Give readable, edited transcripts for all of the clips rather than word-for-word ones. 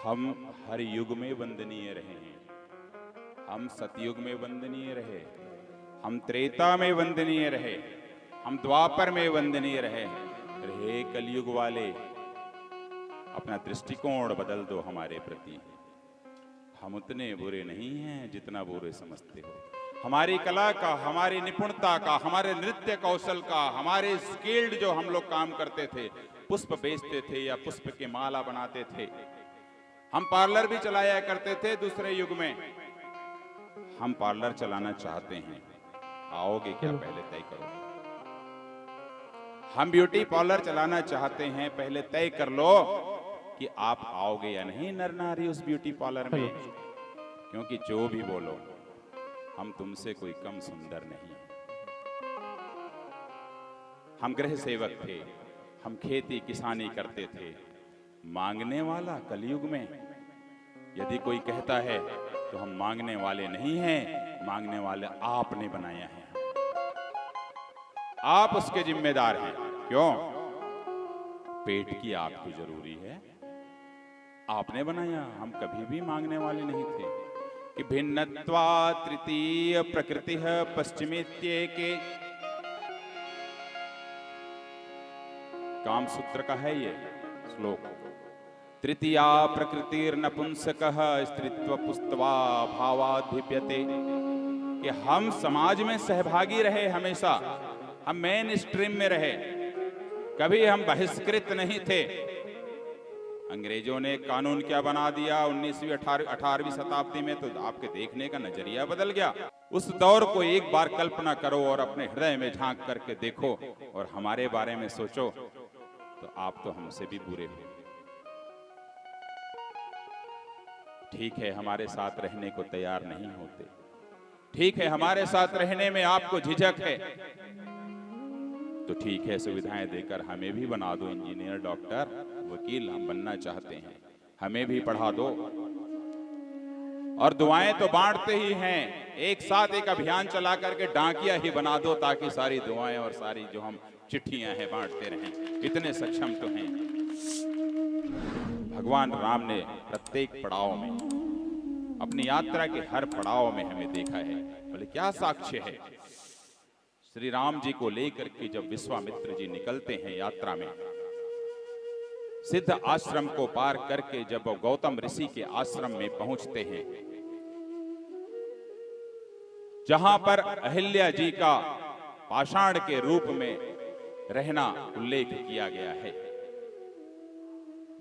हम हर युग में वंदनीय रहे हैं। हम सतयुग में वंदनीय रहे, हम त्रेता में वंदनीय रहे, हम द्वापर में वंदनीय रहे। हे कलयुग वाले, अपना दृष्टिकोण बदल दो हमारे प्रति। हम उतने बुरे नहीं हैं जितना बुरे समझते हो। हमारी कला का, हमारी निपुणता का, हमारे नृत्य कौशल का, हमारे स्किल्ड जो हम लोग काम करते थे, पुष्प बेचते थे या पुष्प की माला बनाते थे, हम पार्लर भी चलाया करते थे दूसरे युग में। हम पार्लर चलाना चाहते हैं, आओगे क्या पहले तय करो। हम ब्यूटी पार्लर चलाना चाहते हैं, पहले तय कर लो कि आप आओगे या नहीं नर नारी उस ब्यूटी पार्लर में। क्योंकि जो भी बोलो, हम तुमसे कोई कम सुंदर नहीं है। हम गृह सेवक थे, हम खेती किसानी करते थे। मांगने वाला कलयुग में यदि कोई कहता है तो हम मांगने वाले नहीं हैं, मांगने वाले आपने बनाया है। आप उसके जिम्मेदार हैं। क्यों? पेट की आपको जरूरी है, आपने बनाया, हम कभी भी मांगने वाले नहीं थे। कि भिन्नत्वा तृतीय प्रकृति पश्चिमेत्येके, काम सूत्र का है ये श्लोक। तृतीया प्रकृतिर नपुंसकः स्त्रीत्व पुस्त्वा भावाधिप्यते। कि हम समाज में सहभागी रहे, हमेशा हम मेन स्ट्रीम में रहे, कभी हम बहिष्कृत नहीं थे। अंग्रेजों ने कानून क्या बना दिया 19वीं 18वीं शताब्दी में, तो आपके देखने का नजरिया बदल गया। उस दौर को एक बार कल्पना करो और अपने हृदय में झांक करके देखो और हमारे बारे में सोचो, तो आप तो हमसे भी बुरे हो। ठीक है, हमारे साथ रहने को तैयार नहीं होते, ठीक है, हमारे साथ रहने में आपको झिझक है, तो ठीक है, सुविधाएं देकर हमें भी बना दो इंजीनियर, डॉक्टर, वकील। हम बनना चाहते हैं, हमें भी पढ़ा दो। और दुआएं तो बांटते ही हैं, एक साथ एक अभियान चला करके डाकिया ही बना दो, ताकि सारी दुआएं और सारी जो हम चिट्ठियां हैं बांटते रहें। इतने सक्षम तो हैं। भगवान राम ने प्रत्येक पड़ाव में, अपनी यात्रा के हर पड़ाव में हमें देखा है। बोले क्या साक्ष्य है? श्री राम जी को लेकर के जब विश्वामित्र जी निकलते हैं यात्रा में, सिद्ध आश्रम को पार करके जब गौतम ऋषि के आश्रम में पहुंचते हैं, जहां पर अहिल्या जी का पाषाण के रूप में रहना उल्लेख किया गया है।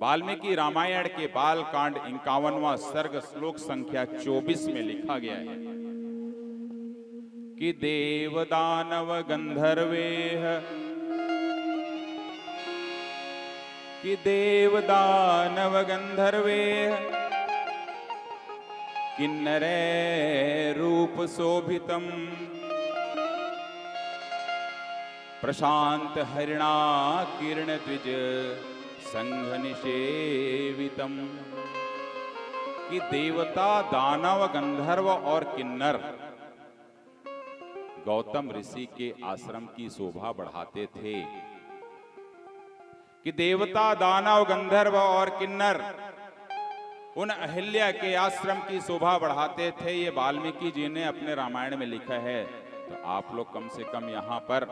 वाल्मीकि रामायण के बाल कांड 51वां सर्ग श्लोक संख्या 24 में लिखा गया है कि देव दानव गंधर्वेह, कि देव दानव गंधर्वेह किन्नरे रूप शोभितम प्रशांत हरिणा किरण द्विज संघ निषेवितम। कि देवता, दानव, गंधर्व और किन्नर गौतम ऋषि के आश्रम की शोभा बढ़ाते थे। कि देवता, दानव, गंधर्व और किन्नर उन अहिल्या के आश्रम की शोभा बढ़ाते थे। ये वाल्मीकि जी ने अपने रामायण में लिखा है। तो आप लोग कम से कम यहाँ पर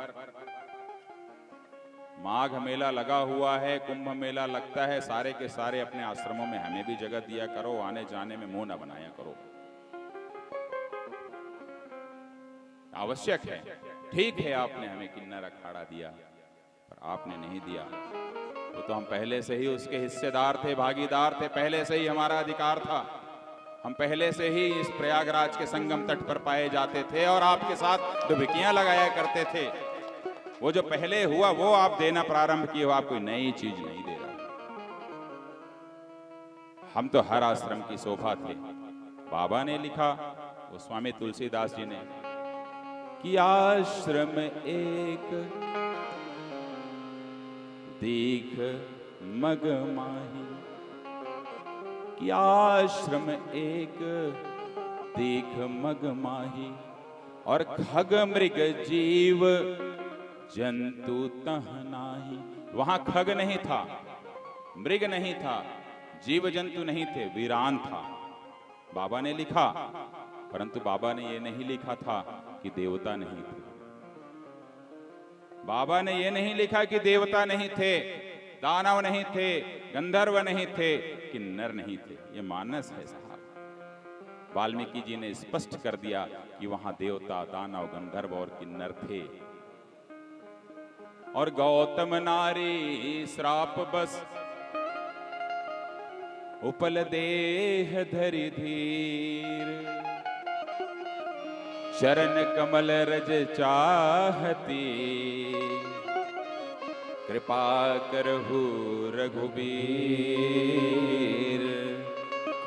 माघ मेला लगा हुआ है, कुंभ मेला लगता है, सारे के सारे अपने आश्रमों में हमें भी जगह दिया करो, आने जाने में मुंह न बनाया करो। आवश्यक है। ठीक है, आपने हमें किन्नर अखाड़ा दिया, पर आपने नहीं दिया। वो तो हम पहले से ही उसके हिस्सेदार थे, भागीदार थे, पहले से ही हमारा अधिकार था। हम पहले से ही इस प्रयागराज के संगम तट पर पाए जाते थे और आपके साथ डुबकियां लगाया करते थे। वो जो पहले हुआ वो आप देना प्रारंभ किए हो, आप कोई नई चीज नहीं दे रहा। हम तो हर आश्रम की शोभा थे। बाबा ने लिखा, वो स्वामी तुलसीदास जी ने, कि आश्रम एक दीख मग माही। कि आश्रम एक दीख मग माही, और खग मृग जीव जंतु तह नाही। वहां खग नहीं था, मृग नहीं था, जीव जंतु नहीं थे, वीरान था। बाबा ने लिखा, परंतु बाबा ने यह नहीं लिखा था कि देवता नहीं थे। बाबा ने यह नहीं लिखा कि देवता नहीं थे, दानव नहीं थे, गंधर्व नहीं थे, किन्नर नहीं थे। ये मानस है साहब। वाल्मीकि जी ने स्पष्ट कर दिया कि वहां देवता, दानव, गंधर्व और किन्नर थे। और गौतम नारी श्राप बस उपल देह धरि धीर, शरण कमल रज चाहती, कृपा करहु रघुबीर,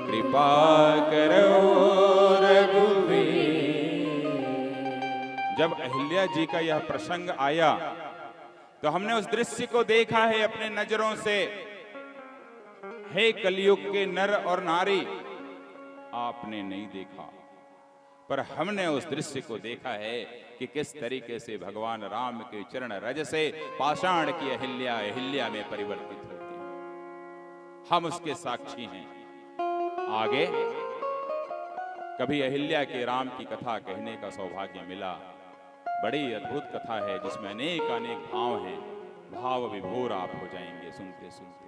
कृपा करो रघुबीर। जब अहिल्या जी का यह प्रसंग आया तो हमने उस दृश्य को देखा है अपने नजरों से। हे कलयुग के नर और नारी, आपने नहीं देखा, पर हमने उस दृश्य को देखा है कि किस तरीके से भगवान राम के चरण रज से पाषाण की अहिल्या में परिवर्तित होती है। हम उसके साक्षी हैं। आगे कभी अहिल्या के राम की कथा कहने का सौभाग्य मिला। बड़ी अद्भुत कथा है जिसमें अनेक अनेक भाव हैं। भाव विभोर आप हो जाएंगे सुनते सुनते।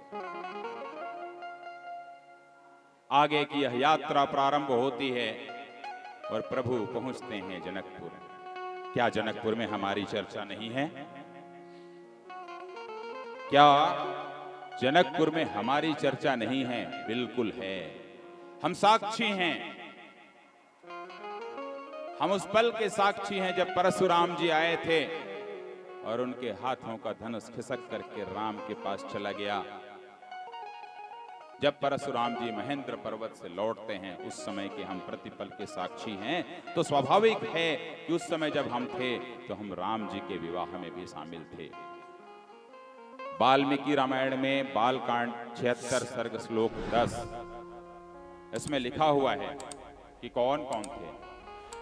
आगे की यह यात्रा प्रारंभ होती है और प्रभु पहुंचते हैं जनकपुर। क्या जनकपुर में हमारी चर्चा नहीं है? क्या जनकपुर में हमारी चर्चा नहीं है? बिल्कुल है। हम साक्षी हैं। हम उस पल के साक्षी हैं जब परशुराम जी आए थे और उनके हाथों का धनुष खिसक करके राम के पास चला गया। जब परशुराम जी महेंद्र पर्वत से लौटते हैं उस समय के हम प्रतिपल के साक्षी हैं। तो स्वाभाविक है कि उस समय जब हम थे तो हम राम जी के विवाह में भी शामिल थे। वाल्मीकि रामायण में बालकांड 76 सर्ग श्लोक 10 इसमें लिखा हुआ है कि कौन कौन थे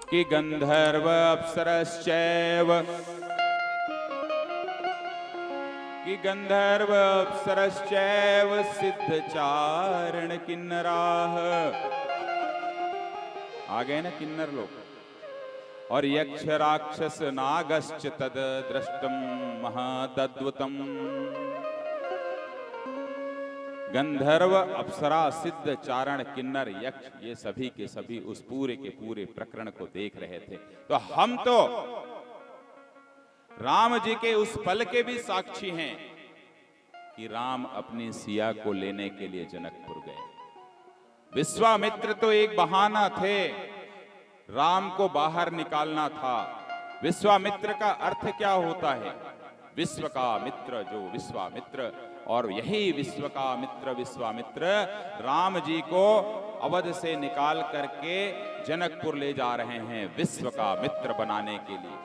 कि गंधर्व अप्सरश्चैव, कि गंधर्व अप्सरश्चैव सिद्धचारण किन्नराः। आ गए ना किन्नर लोग। और यक्ष राक्षस नागश्च तद दृष्टम महातद्भुतम। गंधर्व, अप्सरा, सिद्ध, चारण, किन्नर, यक्ष, ये सभी के सभी उस पूरे के पूरे प्रकरण को देख रहे थे। तो हम तो राम जी के उस पल के भी साक्षी हैं कि राम अपनी सिया को लेने के लिए जनकपुर गए। विश्वामित्र तो एक बहाना थे, राम को बाहर निकालना था। विश्वामित्र का अर्थ क्या होता है? विश्व का मित्र, जो विश्वामित्र, और यही विश्व का मित्र विश्वामित्र राम जी को अवध से निकाल करके जनकपुर ले जा रहे हैं विश्व का मित्र बनाने के लिए।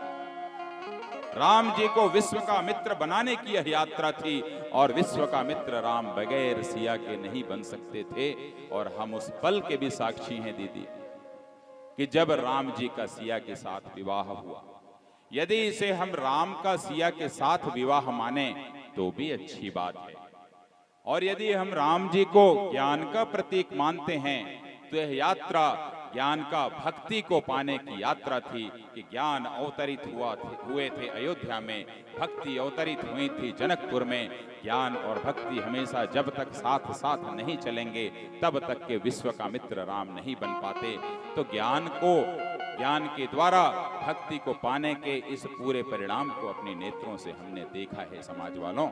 राम जी को विश्व का मित्र बनाने की यह यात्रा थी और विश्व का मित्र राम बगैर सिया के नहीं बन सकते थे। और हम उस पल के भी साक्षी हैं दीदी कि जब राम जी का सिया के साथ विवाह हुआ। यदि इसे हम राम का सिया के साथ विवाह माने तो भी अच्छी बात है, और यदि हम राम जी को ज्ञान का प्रतीक मानते हैं तो यह यात्रा ज्ञान का, भक्ति को पाने की यात्रा थी कि ज्ञान अवतरित हुए थे अयोध्या में, भक्ति अवतरित हुई थी जनकपुर में। ज्ञान और भक्ति हमेशा जब तक साथ साथ नहीं चलेंगे तब तक के विश्व का मित्र राम नहीं बन पाते। तो ज्ञान के द्वारा भक्ति को पाने के इस पूरे परिणाम को अपने नेत्रों से हमने देखा है समाज वालों।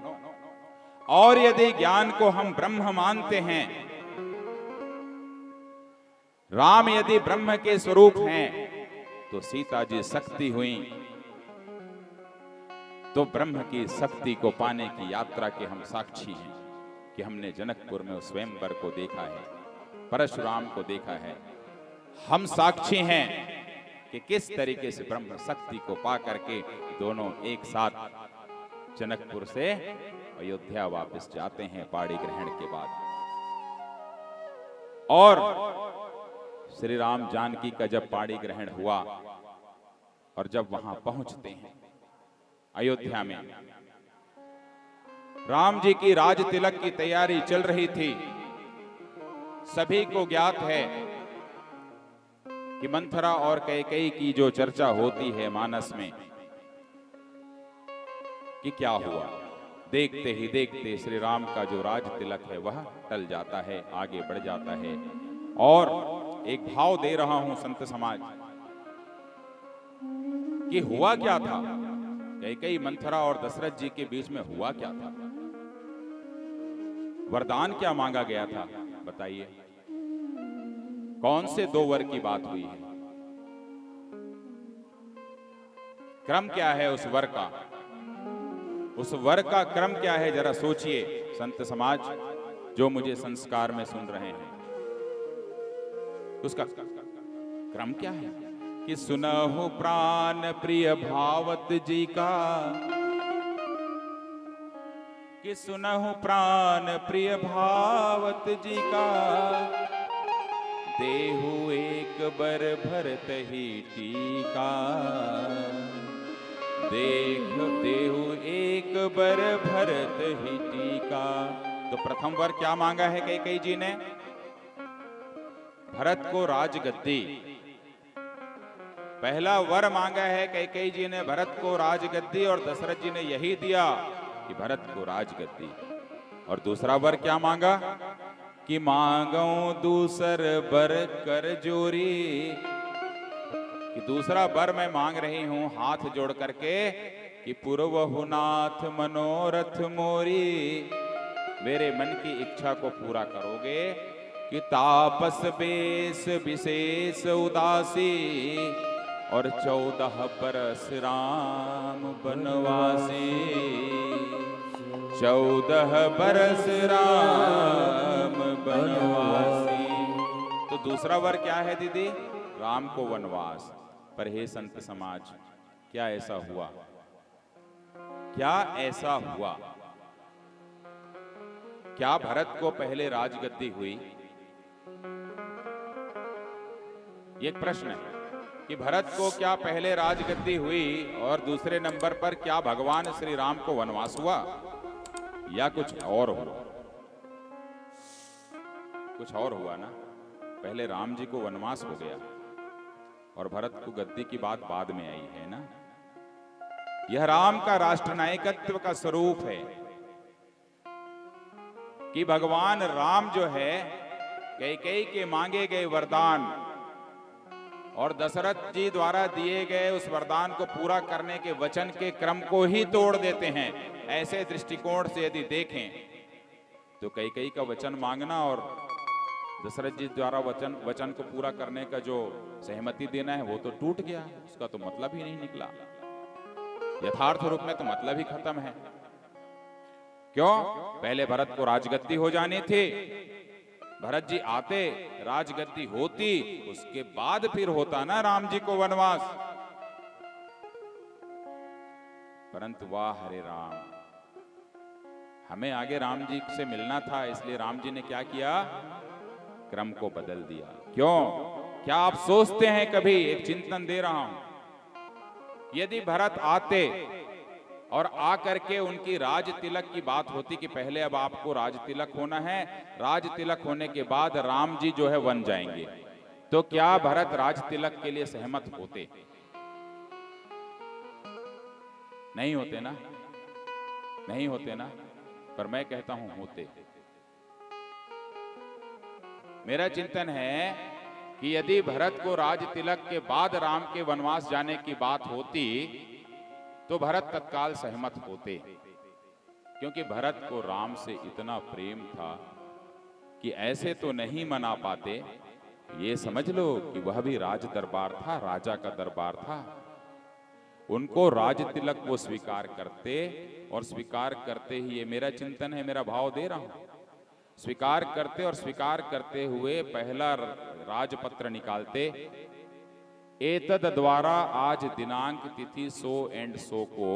और यदि ज्ञान को हम ब्रह्म मानते हैं, राम यदि ब्रह्म के स्वरूप हैं, तो सीता जी शक्ति हुई, तो ब्रह्म की शक्ति को पाने की यात्रा के हम साक्षी हैं कि हमने जनकपुर में उस स्वयंवर को देखा है, परशुराम को देखा है। हम साक्षी हैं कि किस तरीके से ब्रह्म शक्ति को पा करके दोनों एक साथ जनकपुर से अयोध्या वापस जाते हैं पाड़ी ग्रहण के बाद। और श्री राम जानकी का जब पाड़ी ग्रहण हुआ और जब वहां पहुंचते हैं अयोध्या में, राम जी की राज तिलक की तैयारी चल रही थी। सभी को ज्ञात है कि मंथरा और कैकेयी की जो चर्चा होती है मानस में कि क्या हुआ, देखते ही देखते श्री राम का जो राज तिलक है वह टल जाता है, आगे बढ़ जाता है। और एक भाव दे रहा हूं संत समाज कि हुआ क्या था, कैकेयी मंथरा और दशरथ जी के बीच में हुआ क्या था, वरदान क्या मांगा गया था, बताइए। कौन से दो वर की बात हुई है, क्रम क्या है उस वर का, उस वर का क्रम क्या है, जरा सोचिए संत समाज जो मुझे संस्कार में सुन रहे हैं, उसका क्रम क्या है कि सुनहु प्राण प्रिय भावत जी का, कि सुनहु प्राण प्रिय भावत जी का, देहु एक बर भरत ही टीका, देहु एक बर भरत ही टीका। तो प्रथम वर क्या मांगा है कैकेयी जी ने, भरत को राजगद्दी। पहला वर मांगा है कैकेयी जी ने भरत को राजगद्दी, और दशरथ जी ने यही दिया कि भरत को राजगद्दी। और दूसरा वर क्या मांगा कि मांगो दूसर वर कर जोरी, कि दूसरा वर मैं मांग रही हूं हाथ जोड़ करके कि पूर्वहु नाथ मनोरथ मोरी, मेरे मन की इच्छा को पूरा करोगे कि तापस बेस विशेष उदासी, और 14 बरस राम बनवासी, 14 बरस राम बनवासी। तो दूसरा वर क्या है दीदी, राम को वनवास। पर हे संत समाज, क्या ऐसा हुआ, क्या ऐसा हुआ, क्या भरत को पहले राजगद्दी हुई? ये एक प्रश्न है कि भरत को क्या पहले राजगद्दी हुई, और दूसरे नंबर पर क्या भगवान श्री राम को वनवास हुआ, या कुछ और हुआ? कुछ और हुआ ना, पहले राम जी को वनवास हो गया और भरत को गद्दी की बात बाद में आई है ना। यह राम का राष्ट्रनायकत्व का स्वरूप है कि भगवान राम जो है कैकेयी के मांगे गए वरदान और दशरथ जी द्वारा दिए गए उस वरदान को पूरा करने के वचन के क्रम को ही तोड़ देते हैं। ऐसे दृष्टिकोण से यदि देखें तो कैकेयी का वचन मांगना और दशरथ जी द्वारा वचन को पूरा करने का जो सहमति देना है वो तो टूट गया, उसका तो मतलब ही नहीं निकला। यथार्थ रूप में तो मतलब ही खत्म है। क्यों? पहले भरत को राजगद्दी हो जानी थी, भरत जी आते, राजगद्दी होती, उसके बाद फिर होता ना राम जी को वनवास। परंतु वाह हरे राम, हमें आगे राम जी से मिलना था, इसलिए राम जी ने क्या किया, क्रम को बदल दिया। क्यों? क्या आप सोचते हैं कभी, एक चिंतन दे रहा हूं, यदि भरत आते और आकर के उनकी राज तिलक की बात होती कि पहले अब आपको राज तिलक होना है, राज तिलक होने के बाद राम जी जो है वन जाएंगे, तो क्या भरत राज तिलक के लिए सहमत होते? नहीं होते ना, नहीं होते ना। पर मैं कहता हूं होते। मेरा चिंतन है कि यदि भरत को राज तिलक के बाद राम के वनवास जाने की बात होती तो भरत तत्काल सहमत होते, क्योंकि भरत को राम से इतना प्रेम था कि ऐसे तो नहीं मना पाते। ये समझ लो कि वह भी राज दरबार था, राजा का दरबार था। उनको राज तिलक वो स्वीकार करते, और स्वीकार करते ही, ये मेरा चिंतन है, मेरा भाव दे रहा हूं, स्वीकार करते और स्वीकार करते हुए पहला राजपत्र निकालते, एतद द्वारा आज दिनांक तिथि सो एंड सो को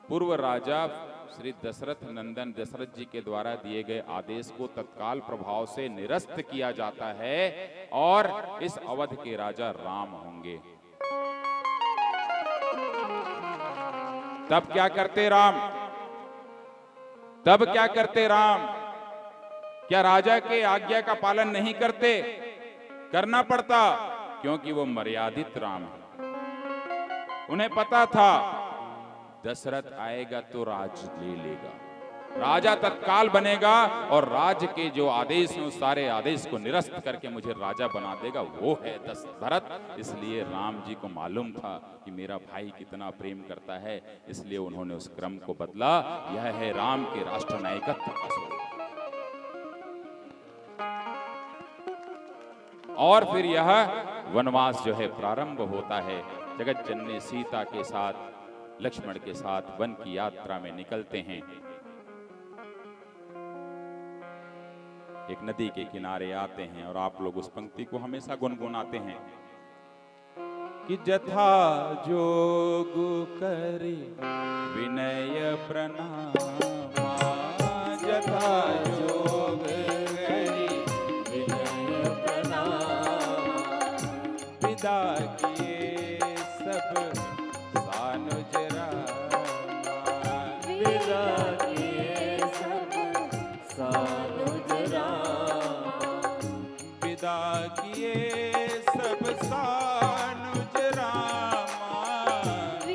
पूर्व राजा श्री दशरथ नंदन दशरथ जी के द्वारा दिए गए आदेश को तत्काल प्रभाव से निरस्त किया जाता है और इस अवध के राजा राम होंगे। तब क्या करते राम? तब क्या करते राम क्या राजा के आज्ञा का पालन नहीं करते? करना पड़ता, क्योंकि वो मर्यादित राम है। उन्हें पता था दशरथ आएगा तो राज ले लेगा, राजा तत्काल बनेगा और राज्य के जो आदेश हैं उस सारे आदेश को निरस्त करके मुझे राजा बना देगा, वो है भरत। इसलिए राम जी को मालूम था कि मेरा भाई कितना प्रेम करता है, इसलिए उन्होंने उस क्रम को बदला। यह है राम के राष्ट्र नायकत्व का स्वरूप। और फिर यह वनवास जो है प्रारंभ होता है। जगत जननी सीता के साथ, लक्ष्मण के साथ वन की यात्रा में निकलते हैं। एक नदी के किनारे आते हैं और आप लोग उस पंक्ति को हमेशा गुनगुनाते हैं कि जथा जोग करे विनय प्रणाम, जथा जोग करे विनय प्रणाम, विदा किए सब सानुज रामा, विदा किए सब सानुज रामा, विदा किए सब सानुज रामा,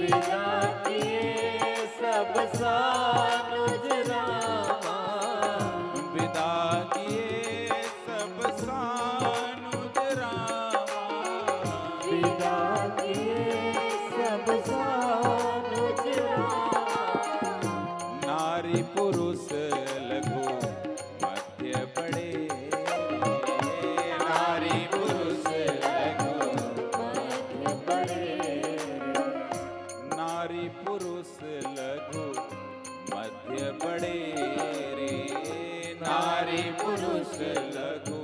विदा किए सब सानुज रामा, विदा किए सब सानुज रामा, विदा किए सब सानुज रामा। नारी पुरुष लघु मध्य बड़े, नारी पुरुष लघु मध्य बड़े, नारी पुरुष लघु मध्य बड़े रे, नारी पुरुष लघु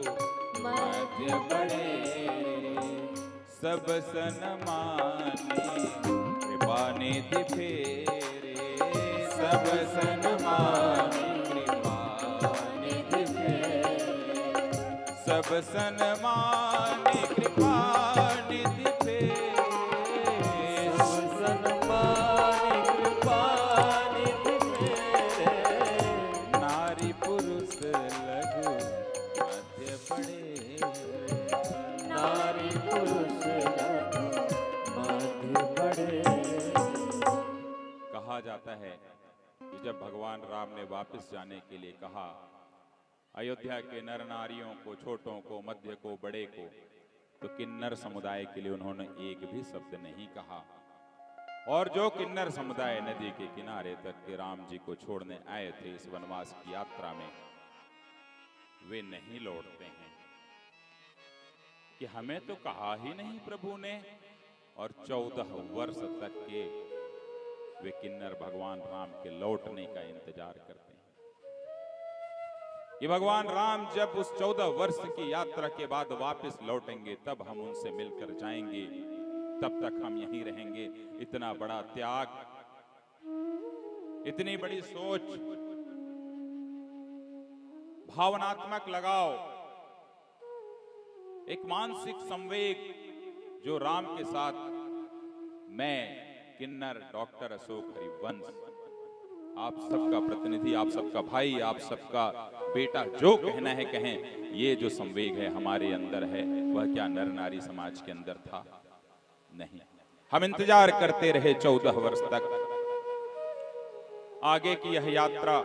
मध्य बड़े, सब सनमानी कृपा निधि फेरे, सब सनमानी कृपा निधि फेरे, सब सनमानी कृपा निधि फेरे, सब सनमानी कृपा निधि फेरे, नारी पुरुष लघु मध्य बड़े, नारी पुरुष लघु मध्य बड़े। कहा जाता है कि जब भगवान राम ने वापस जाने के लिए कहा, अयोध्या के नर नारियों को, छोटों को, मध्य को, बड़े को, तो किन्नर समुदाय के लिए उन्होंने एक भी शब्द नहीं कहा। और जो किन्नर समुदाय नदी के किनारे तक के राम जी को छोड़ने आए थे इस वनवास की यात्रा में, वे नहीं लौटते हैं कि हमें तो कहा ही नहीं प्रभु ने। और 14 वर्ष तक के वे किन्नर भगवान राम के लौटने का इंतजार करते हैं कि भगवान राम जब उस 14 वर्ष की यात्रा के बाद वापस लौटेंगे तब हम उनसे मिलकर जाएंगे, तब तक हम यहीं रहेंगे। इतना बड़ा त्याग, इतनी बड़ी सोच, भावनात्मक लगाव, एक मानसिक संवेग जो राम के साथ मैं किन्नर डॉक्टर अशोक हरिवंश, आप सबका प्रतिनिधि, आप सबका भाई, आप सबका बेटा, जो कहना है कहें, ये जो संवेग है हमारे अंदर है, वह क्या नर नारी समाज के अंदर था? नहीं। हम इंतजार करते रहे 14 वर्ष तक। आगे की यह यात्रा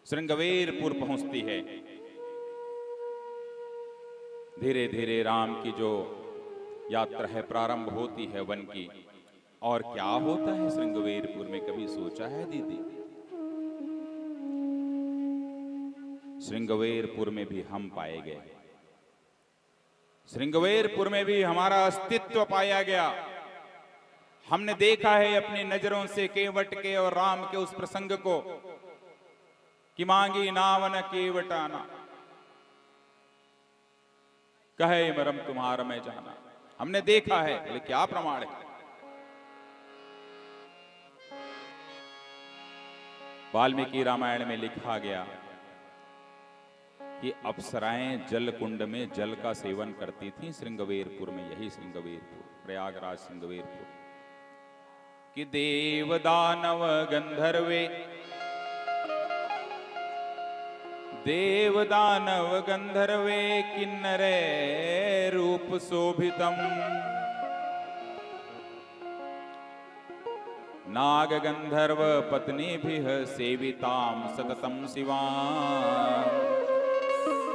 श्रृंगवेरपुर पहुंचती है। धीरे धीरे राम की जो यात्रा है प्रारंभ होती है वन की। और क्या होता है श्रृंगवेरपुर में, कभी सोचा है दीदी? श्रृंगवेरपुर में भी हम पाए गए, श्रृंगवेरपुर में भी हमारा अस्तित्व पाया गया। हमने देखा है अपनी नजरों से केवट के और राम के उस प्रसंग को कि मांगी नावन केवटाना, कहे मरम तुम्हारा मैं जाना। हमने देखा है, बोले क्या प्रमाण है? वाल्मीकि रामायण में लिखा गया कि अप्सराएं जल कुंड में जल का सेवन करती थी श्रृंगवेरपुर में। यही श्रृंगवेरपुर, प्रयागराज श्रृंगवेरपुर, कि देव दानव गंधर्वे देव दानव गंधर्वे किन्नरे रूप शोभितम् नाग गंधर्व पत्नीभिः सेवितां सततं शिवाम्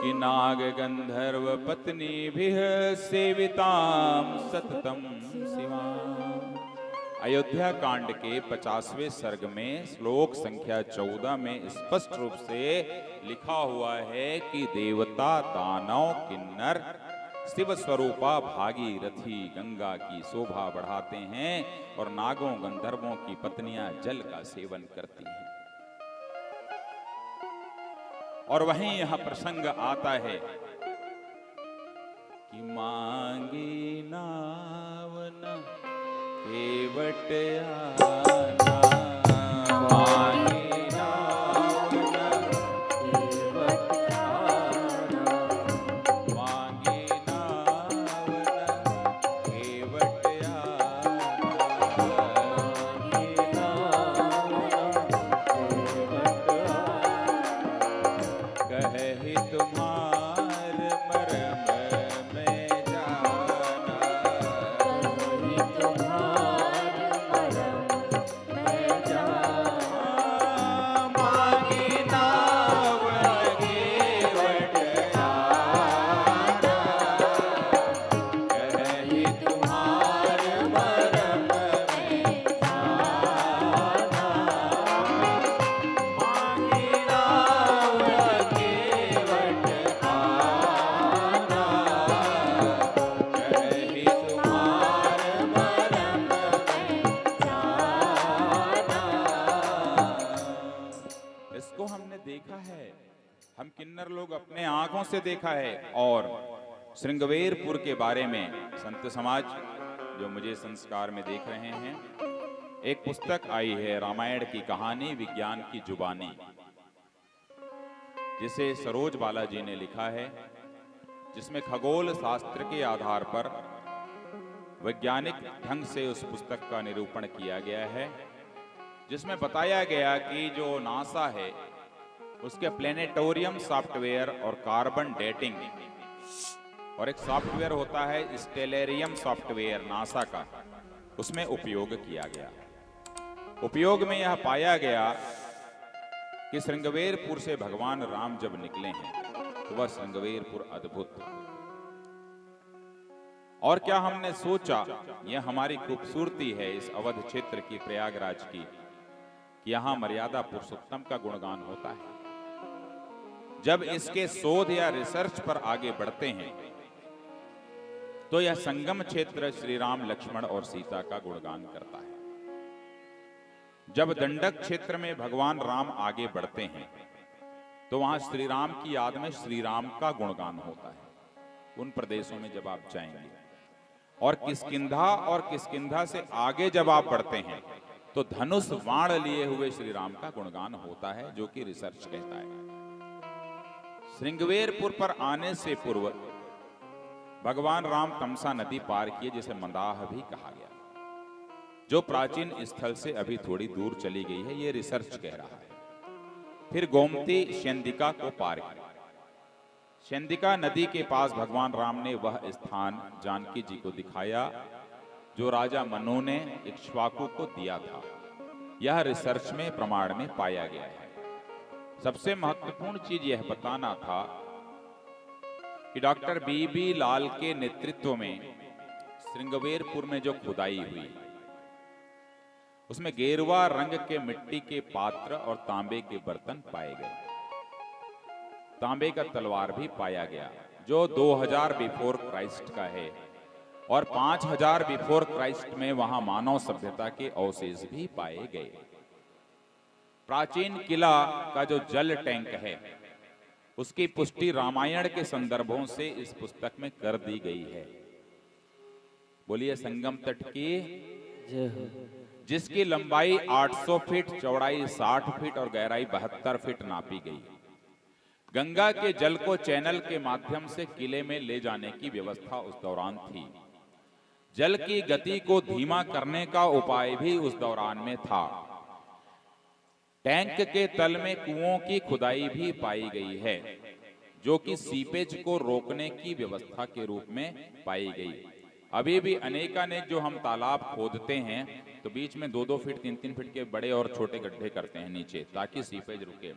कि नाग गंधर्व पत्नीभिः सेवितां सततं शिवाम्। अयोध्या कांड के 50वें सर्ग में श्लोक संख्या 14 में स्पष्ट रूप से लिखा हुआ है कि देवता दानव किन्नर शिव स्वरूपा भागीरथी गंगा की शोभा बढ़ाते हैं और नागों गंधर्वों की पत्नियां जल का सेवन करती हैं। और वहीं यह प्रसंग आता है कि मांगी नावन केवट आना, मांगी नावन केवट आना, मांगी नावन केवट आना, मांगी नावन केवट आना, कहे तुम्हार मरम में जाना, कहे तुम्हार मरम में जाना, मांगी नावन केवट आना, कहे तुम्हार मरम में जाना, मांगी नावन केवट आना, कहे तुम्हार मरम में जाना। इसको हमने देखा है, हम किन्नर लोग अपने आंखों से देखा है। और श्रृंगवेरपुर के बारे में संत समाज जो मुझे संस्कार में देख रहे हैं, एक पुस्तक आई है रामायण की कहानी विज्ञान की जुबानी, जिसे सरोज बालाजी ने लिखा है, जिसमें खगोल शास्त्र के आधार पर वैज्ञानिक ढंग से उस पुस्तक का निरूपण किया गया है, जिसमें बताया गया कि जो नासा है उसके प्लेनेटोरियम सॉफ्टवेयर और कार्बन डेटिंग और एक सॉफ्टवेयर होता है स्टेलेरियम सॉफ्टवेयर नासा का, उसमें उपयोग किया गया। उपयोग में यह पाया गया कि श्रृंगवेरपुर से भगवान राम जब निकले हैं तो वह श्रृंगवेरपुर अद्भुत था। और क्या हमने सोचा, यह हमारी खूबसूरती है इस अवध क्षेत्र की, प्रयागराज की, कि यहां मर्यादा पुरुषोत्तम का गुणगान होता है। जब इसके शोध या रिसर्च पर आगे बढ़ते हैं तो यह संगम क्षेत्र श्री राम लक्ष्मण और सीता का गुणगान करता है। जब दंडक क्षेत्र में भगवान राम आगे बढ़ते हैं तो वहां श्री राम की याद में श्री राम का गुणगान होता है। उन प्रदेशों में जब आप जाएंगे, और किष्किंधा से आगे जब आप बढ़ते हैं तो धनुष बाण लिए हुए श्री राम का गुणगान होता है, जो कि रिसर्च कहता है। श्रृंगवेरपुर पर आने से पूर्व भगवान राम तमसा नदी पार किए, जिसे मंदाह भी कहा गया, जो प्राचीन स्थल से अभी थोड़ी दूर चली गई है, ये रिसर्च कह रहा है। फिर गोमती शेंदिका को पार किया। शेंदिका नदी के पास भगवान राम ने वह स्थान जानकी जी को दिखाया जो राजा मनु ने इक्ष्वाकु को दिया था। यह रिसर्च में प्रमाण में पाया गया है। सबसे महत्वपूर्ण चीज यह बताना था कि डॉक्टर बीबी लाल के नेतृत्व में श्रृंगवेरपुर में जो खुदाई हुई, उसमें गेरुआ रंग के मिट्टी के पात्र और तांबे के बर्तन पाए गए। तांबे का तलवार भी पाया गया, जो 2000 बिफोर क्राइस्ट का है, और 5000 बिफोर क्राइस्ट में वहां मानव सभ्यता के अवशेष भी पाए गए। प्राचीन किला का जो जल टैंक है, उसकी पुष्टि रामायण के संदर्भों से इस पुस्तक में कर दी गई है। बोलिए संगम तट की जय हो। जिसकी लंबाई 800 फीट, चौड़ाई 60 फीट और गहराई 72 फीट नापी गई। गंगा के जल को चैनल के माध्यम से किले में ले जाने की व्यवस्था उस दौरान थी। जल की गति को धीमा करने का उपाय भी उस दौरान में था। टैंक के तल में कुओं की खुदाई भी पाई गई है, जो कि सीपेज को रोकने की व्यवस्था के रूप में पाई गई। अभी भी अनेकानेक जो हम तालाब खोदते हैं तो बीच में 2-2 फीट 3-3 फीट के बड़े और छोटे गड्ढे करते हैं नीचे, ताकि सीपेज रुके।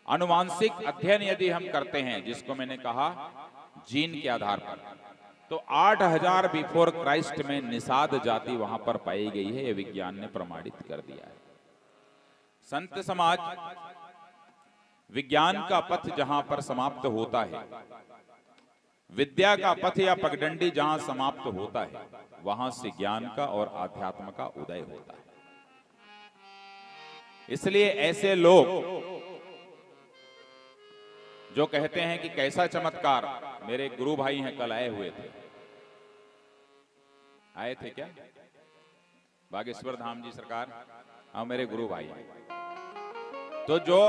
अनुवांशिक अध्ययन यदि हम करते हैं, जिसको मैंने कहा जीन के आधार पर, तो 8000 बिफोर क्राइस्ट में निषाद जाति वहां पर पाई गई है। यह विज्ञान ने प्रमाणित कर दिया है। संत समाज विज्ञान का पथ जहां पर समाप्त होता है, विद्या का पथ या पगडंडी जहां समाप्त होता है, वहां से ज्ञान का और आध्यात्म का उदय होता है। इसलिए ऐसे लोग जो कहते हैं कि कैसा चमत्कार, मेरे गुरु भाई हैं, कल आए हुए थे, आए थे क्या बागेश्वर धाम जी सरकार? हाँ, मेरे गुरु भाई हैं। तो जो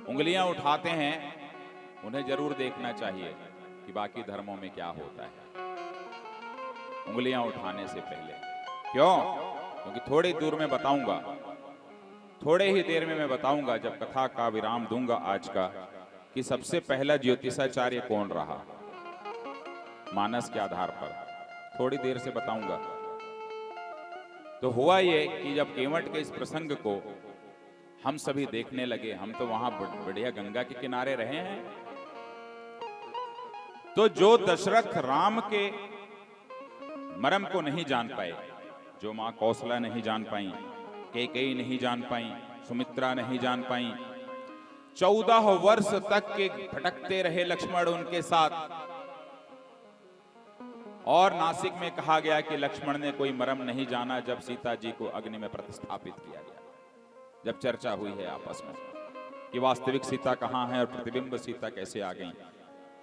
उंगलियां उठाते हैं उन्हें जरूर देखना चाहिए कि बाकी धर्मों में क्या होता है उंगलियां उठाने से पहले। क्यों? क्योंकि थोड़ी दूर में बताऊंगा, थोड़े ही देर में मैं बताऊंगा, जब कथा का विराम दूंगा आज का, कि सबसे पहला ज्योतिषाचार्य कौन रहा मानस के आधार पर। थोड़ी देर से बताऊंगा। तो हुआ ये कि जब केवट के इस प्रसंग को हम सभी देखने लगे, हम तो वहां बढ़िया गंगा के किनारे रहे हैं, तो जो दशरथ राम के मर्म को नहीं जान पाए, जो मां कौशला नहीं जान पाई, कैकेयी नहीं जान पाई, सुमित्रा नहीं जान पाई, 14 वर्ष तक के भटकते रहे लक्ष्मण उनके साथ। और नासिक में कहा गया कि लक्ष्मण ने कोई मर्म नहीं जाना जब सीता जी को अग्नि में प्रतिस्थापित किया गया। जब चर्चा हुई है आपस में कि वास्तविक सीता कहां है और प्रतिबिंब सीता कैसे आ गई,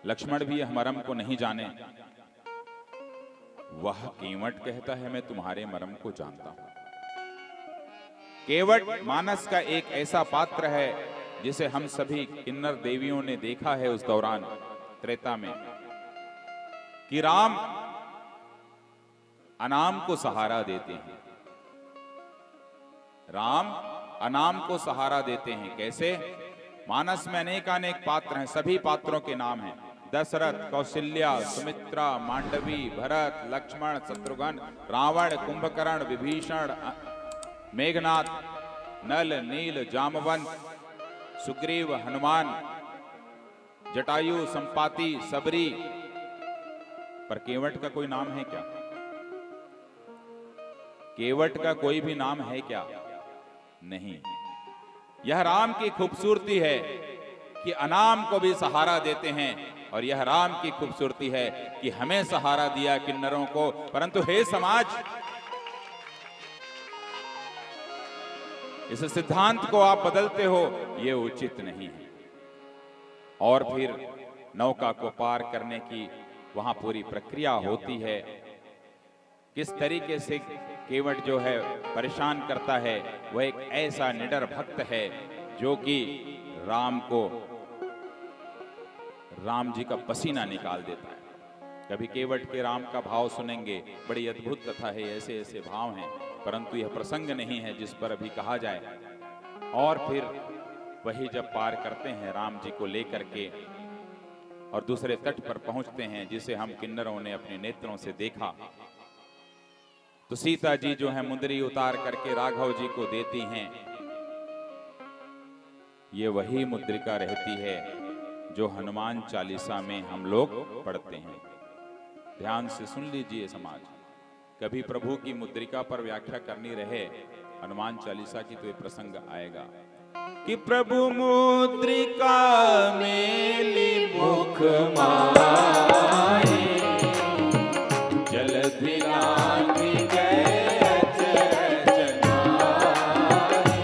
लक्ष्मण भी यह मर्म को नहीं जाने। वह केवट कहता है मैं तुम्हारे मर्म को जानता हूं। केवट मानस का एक ऐसा पात्र है जिसे हम सभी किन्नर देवियों ने देखा है उस दौरान त्रेता में, कि राम अनाम को सहारा देते हैं। राम अनाम को सहारा देते हैं। कैसे? मानस में अनेकानेक पात्र हैं, सभी पात्रों के नाम हैं। दशरथ, कौशल्या, सुमित्रा, मांडवी, भरत, लक्ष्मण, शत्रुघ्न, रावण, कुंभकर्ण, विभीषण, मेघनाथ, नल, नील, जामवंत, सुग्रीव, हनुमान, जटायु, संपाति, सबरी। पर केवट का कोई नाम है क्या? केवट का कोई भी नाम है क्या? नहीं। यह राम की खूबसूरती है कि अनाम को भी सहारा देते हैं, और यह राम की खूबसूरती है कि हमें सहारा दिया किन्नरों को। परंतु हे समाज, इस सिद्धांत को आप बदलते हो, यह उचित नहीं है। और फिर नौका को पार करने की वहां पूरी प्रक्रिया होती है। किस तरीके से केवट जो है परेशान करता है, वह एक ऐसा निडर भक्त है जो कि राम जी का पसीना निकाल देता है। कभी केवट के राम का भाव सुनेंगे, बड़ी अद्भुत कथा है, ऐसे ऐसे भाव हैं, परंतु यह प्रसंग नहीं है जिस पर अभी कहा जाए। और फिर वही जब पार करते हैं राम जी को लेकर के और दूसरे तट पर पहुंचते हैं, जिसे हम किन्नरों ने अपने नेत्रों से देखा, तो सीता जी जो है मुंदरी उतार करके राघव जी को देती हैं। ये वही मुद्रिका रहती है जो हनुमान चालीसा में हम लोग पढ़ते हैं। ध्यान से सुन लीजिए समाज, कभी प्रभु की मुद्रिका पर व्याख्या करनी रहे हनुमान चालीसा की, तो ये प्रसंग आएगा कि प्रभु मुद्रिका मेली मुख माही, जलधि लांघि गए अचरज नाहि।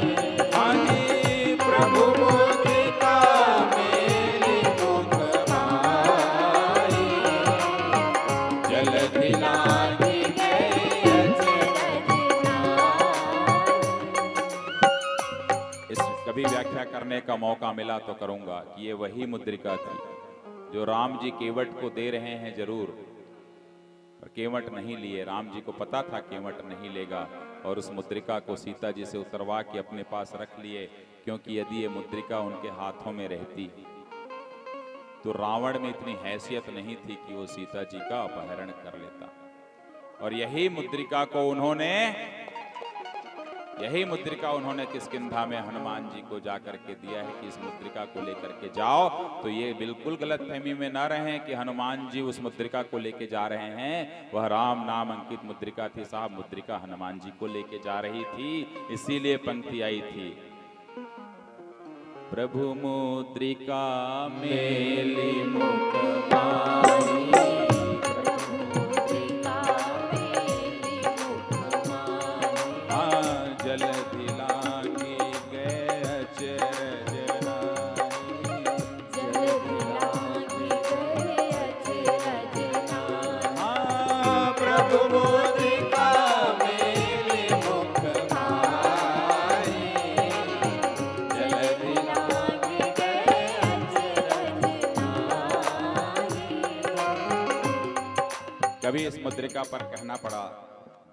हानि प्रभु मुद्रिका मेली मुख माही, जलधि लांघि गए अचरज नाहि। इस कभी व्याख्या करने का मौका मिला तो करूंगा कि ये वही मुद्रिका थी जो राम जी केवट को दे रहे हैं जरूर, पर केवट नहीं लिए। राम जी को पता था केवट नहीं लेगा, और उस मुद्रिका को सीता जी से उतरवा के अपने पास रख लिए, क्योंकि यदि ये मुद्रिका उनके हाथों में रहती तो रावण में इतनी हैसियत नहीं थी कि वो सीता जी का अपहरण कर लेता। और यही मुद्रिका उन्होंने किष्किंधा में हनुमान जी को जाकर के दिया है कि इस मुद्रिका को लेकर के जाओ। तो ये बिल्कुल गलतफहमी में ना रहें कि हनुमान जी उस मुद्रिका को लेके जा रहे हैं, वह राम नाम अंकित मुद्रिका थी साहब। मुद्रिका हनुमान जी को लेके जा रही थी, इसीलिए पंक्ति आई थी, प्रभु मुद्रिका मेली मुख माही, जलधि लांघी गए अचरज नाई, प्रभु मुद्रिका मेली मुख माही, जलधि लांघी गए अचरज नाई। कभी इस मुद्रिका पर कहना पड़ा,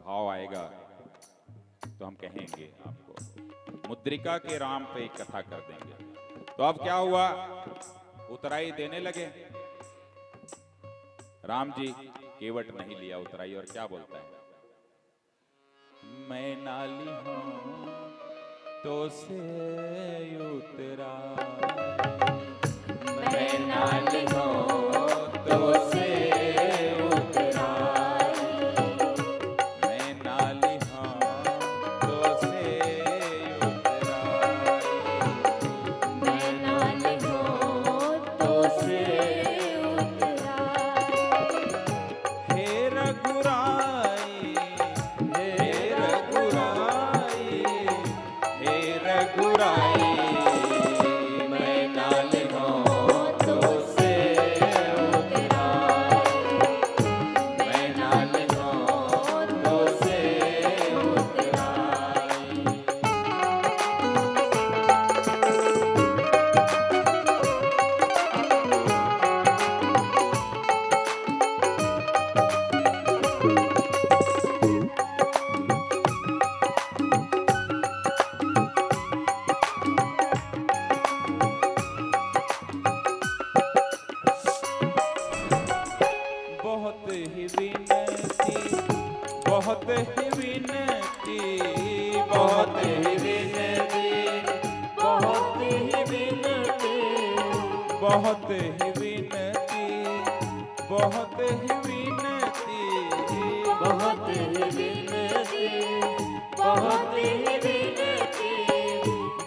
भाव आएगा तो हम कहेंगे आपको, मुद्रिका के राम पे एक कथा कर देंगे। तो अब क्या हुआ, उतराई देने लगे। राम जी केवट नहीं लिया उतराई, और क्या बोलता है, मैं नाली हूं तो से उतरा, मैं नाली हूं तो से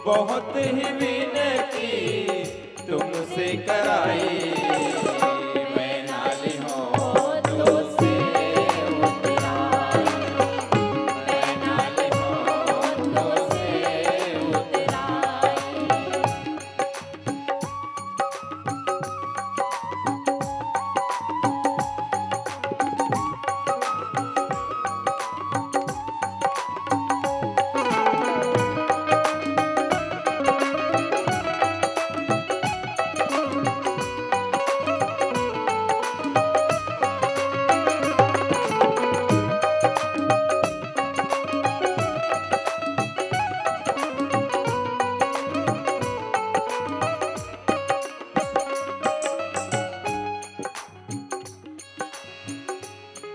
बहुत ही विनती तुमसे कराई, मैं नाली हूं तो से उतराई, मैं नाली हूं तो से उतराई।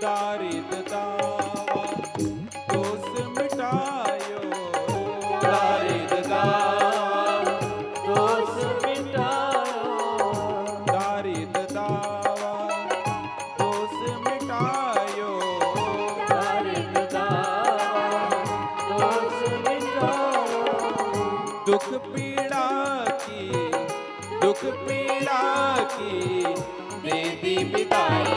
दारिद दावा दोष मिटायो, दारिद दावा दोष मिटायो, दारिद दावा दोष मिटायो, दारिद दावा दोष मिटायो। दुख पीड़ा की दे दी बिदाई,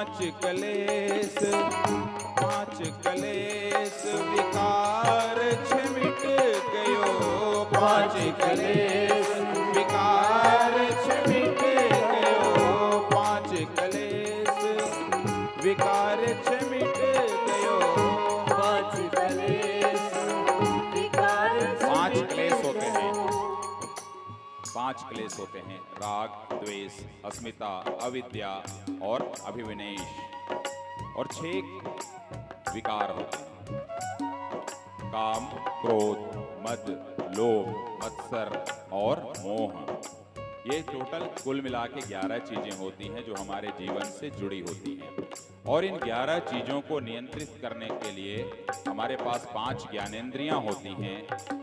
पांच कलेश विकार छे मिट गयो, पांच कलेश विकार छे मिट गयो, पांच कलेश विकार छे मिट गयो, पांच कलेश विकार। पांच क्लेश होते हैं, पांच क्लेश होते हैं, राग, द्वेष, अस्मिता, अविद्या और अभिविनेश, और 6 विकार होते हैं, काम, क्रोध, मद, लोभ, मत्सर और मोह। ये टोटल कुल मिला के 11 चीजें होती हैं जो हमारे जीवन से जुड़ी होती हैं, और इन 11 चीजों को नियंत्रित करने के लिए हमारे पास 5 ज्ञानेंद्रियां होती हैं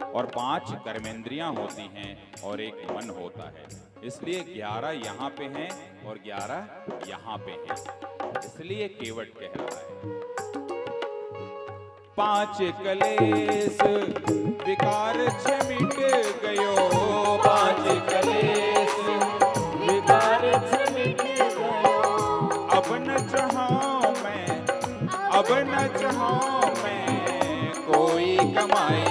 और 5 कर्मेंद्रियां होती हैं और एक मन होता है। इसलिए 11 यहाँ पे हैं और 11 यहाँ पे हैं, इसलिए केवट कह रहा है। 5 कलेश विकार छे मिट गयो, 5 कलेश विकार छे मिट गयो, अब न चाहूं मैं, अब न चाहूं मैं कोई कमाई,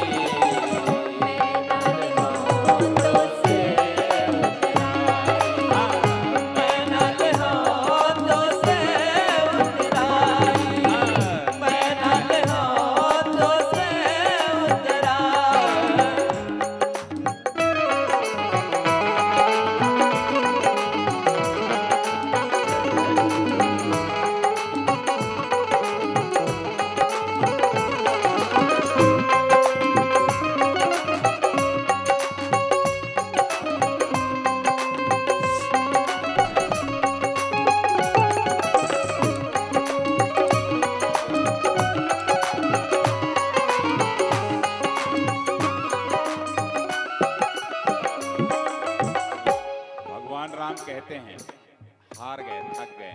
कहते हैं हार गए, थक गए,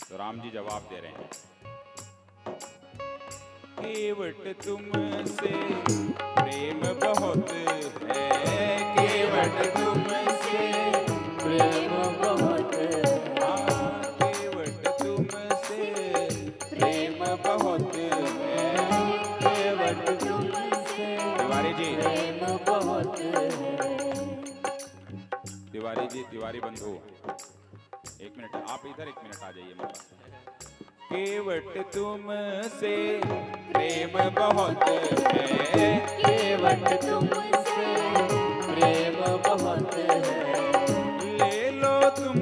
तो राम जी जवाब दे रहे हैं, केवट तुमसे प्रेम बहुत है, केवट तुमसे प्रेम बहुत है, केवट तुमसे प्रेम बहुत है, केवट तुमसे। तिवारी जी प्रेम बहुत है, तिवारी जी, तिवारी बंधु 1 मिनट, आप इधर 1 मिनट आ जाइए। केवट तुमसे प्रेम बहुत है, केवट तुमसे प्रेम बहुत है, ले लो तुम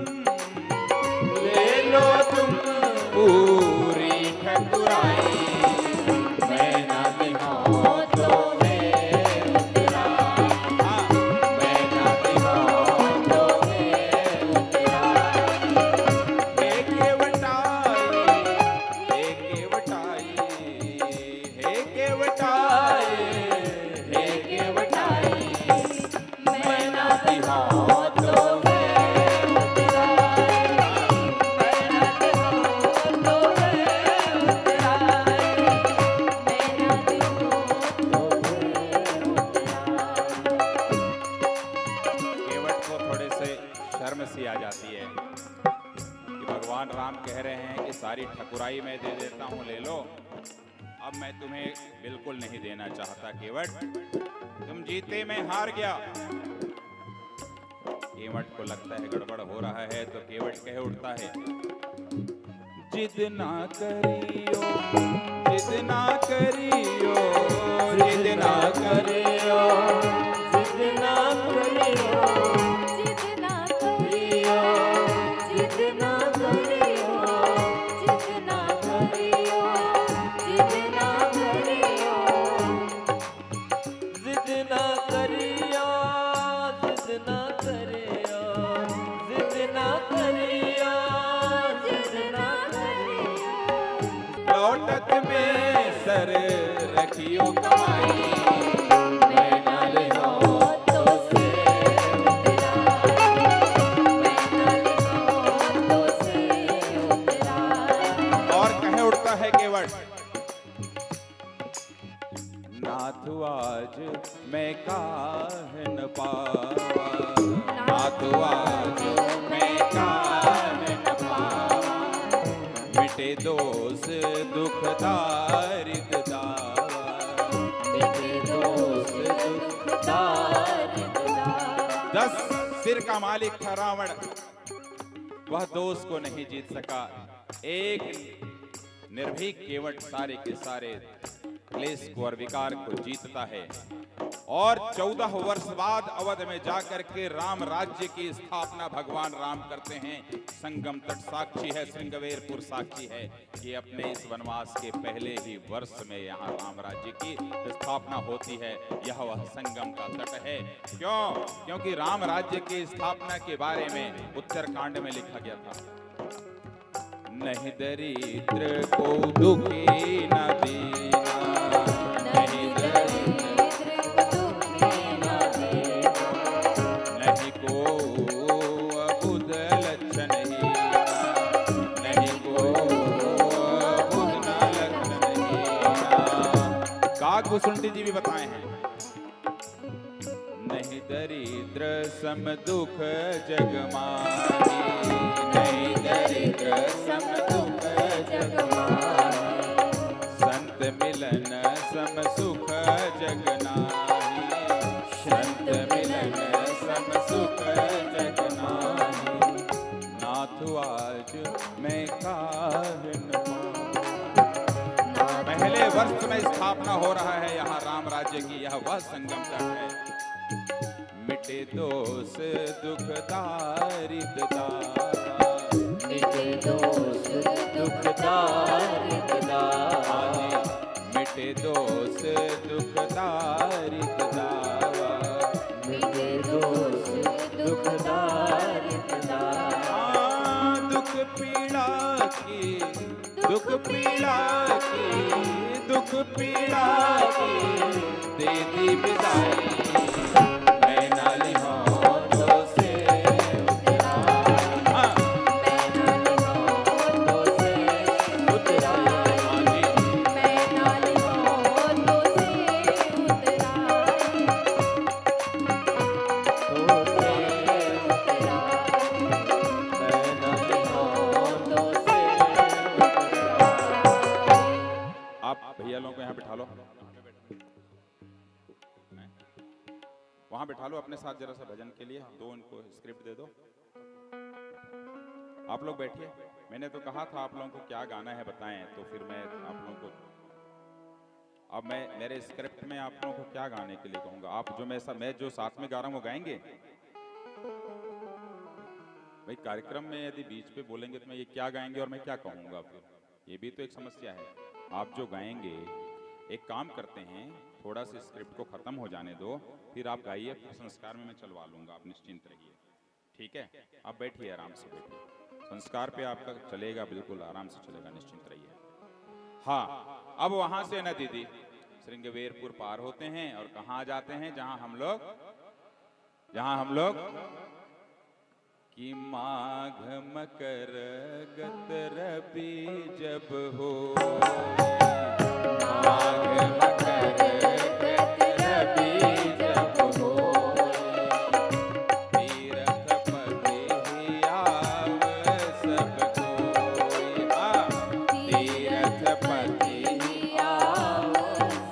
पूरी ठकुराई, मैं ना दिखाऊं तो सारी ठकुराई मैं दे देता हूं, ले लो। अब मैं तुम्हें बिल्कुल नहीं देना चाहता केवट, तुम जीते मैं हार गया। केवट को लगता है गड़बड़ हो रहा है, तो केवट कह उठता है, जिद ना करियो, जिद ना करियो, जिद ना करियो, जिद ना करियो, जिद ना करियो, जिद ना करियो, जिद ना करियो, जिद ना करियो, जिद ना करियो, जिद ना करियो, जिद ना करियो, जिद ना करियो, लौटत में सर रखियो कमाई, मैं ना ले हो तो से उतरा, मैं ना ले हो तो से उतरा। और कहे उठता है केवट, नाथु आज मैं काहे न पावा, नाथु आज मैं काहे न पावा, दोष दुख दारिद दावा, मिटे दोष दुख दारिद दावा। 10 सिर का मालिक था रावण, वह दोष को नहीं जीत सका। एक निर्भीक केवट सारे के सारे क्लेश को और विकार को जीतता है और 14 वर्ष बाद अवध में जाकर के राम राज्य की स्थापना भगवान राम करते हैं। संगम तट साक्षी है, श्रृंगवेरपुर साक्षी है कि अपने इस वनवास के पहले ही वर्ष में यहाँ राम राज्य की स्थापना होती है। यह वह संगम का तट है। क्यों? क्योंकि राम राज्य की स्थापना के बारे में उत्तरकांड में लिखा गया था, नहीं दरिद्र को दुखी न दीना, नहीं दरिद्र को दुखी न दीना, नहीं को अबुध लक्षण हीना, नहीं को अबुध लक्षण हीना। काग भुसुंडी जी भी बताए हैं, नहीं दरिद्र सम दुख जग माही, नहीं दरिद्र सम दुख जग माही, संत मिलन सम सुख जग नाही, संत मिलन सम सुख जग नाही, नाथ आज मैं काहन पहले वर्ष में स्थापना हो रहा है यहाँ राम राज्य की। यह वह संगम तट है। मिटे दोष दुख दारिद दावा, मिटे दोष दुख दारिद दावा, मिटे दोष दुख दारिद दावा, मिटे दोष दुख दारिद दावा। दुख पीड़ा की, दुख पीड़ा की, दुख पीड़ा की दे दी विदाई, वहां बिठा लो अपने साथ जरा सा भजन के लिए। दो इनको स्क्रिप्ट दे दो। आप लोग बैठिए। मैंने तो कहा था आप लोगों को क्या गाना है बताएं, तो फिर मैं आप लोगों को अब मैं मेरे स्क्रिप्ट में आप लोगों को क्या गाने के लिए कहूंगा। आप जो मैं जो साथ में गा रहा हूं वो गाएंगे भाई। कार्यक्रम में यदि बीच पे बोलेंगे तो मैं ये क्या गाएंगे और मैं क्या कहूंगा, फिर ये भी तो एक समस्या है। आप जो गाएंगे, एक काम करते हैं, थोड़ा सा स्क्रिप्ट को खत्म हो जाने दो, फिर आप गाइए, फिर संस्कार में मैं चलवा लूंगा। आप निश्चिंत रहिए, ठीक है? आप बैठिए, आराम से बैठिए। संस्कार पे आपका चलेगा, बिल्कुल आराम से चलेगा, निश्चिंत रहिए। हाँ, अब वहां से न दीदी श्रृंगवेरपुर पार होते हैं और कहाँ जाते हैं, जहां हम लोग कि माघ मकर गत रबी जब हो, माघ मकर गत रबी जब हो, तीर्थपति ही आव सब कोई, तीर्थपति ही आव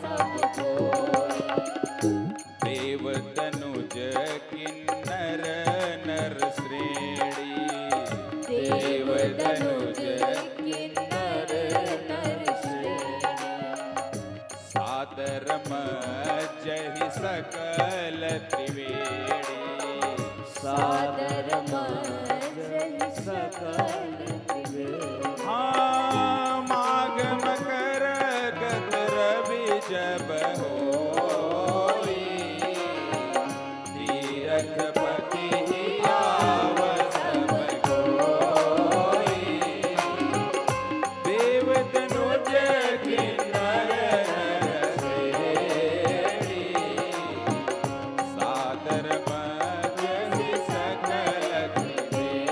सब कोई, देव तनुज किन्नर नर श्रेणी, देव तनुज किन्नर नर श्रेणी, सादर मज्जहि सकल त्रिवेणी, सादर मज्जहि सकल त्रिवेणी। हाँ, माघ मकर गत रवि जब होई, तीर्थपति ही आव सब कोई, देव तनुज किन्नर नर श्रेणी, सादर मज्जहि सकल त्रिवेणी,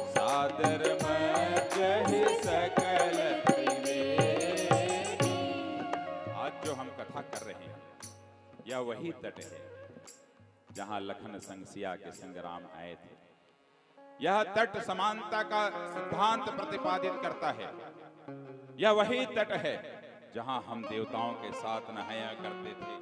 सादर मज्जहि सकल त्रिवेणी। आज जो हम कथा कर रहे हैं यह वही तट है जहां लखन संग सिया के संग राम आए थे। यह तट समानता का सिद्धांत प्रतिपादित करता है। यह वही तट है जहां हम देवताओं के साथ नहाया करते थे।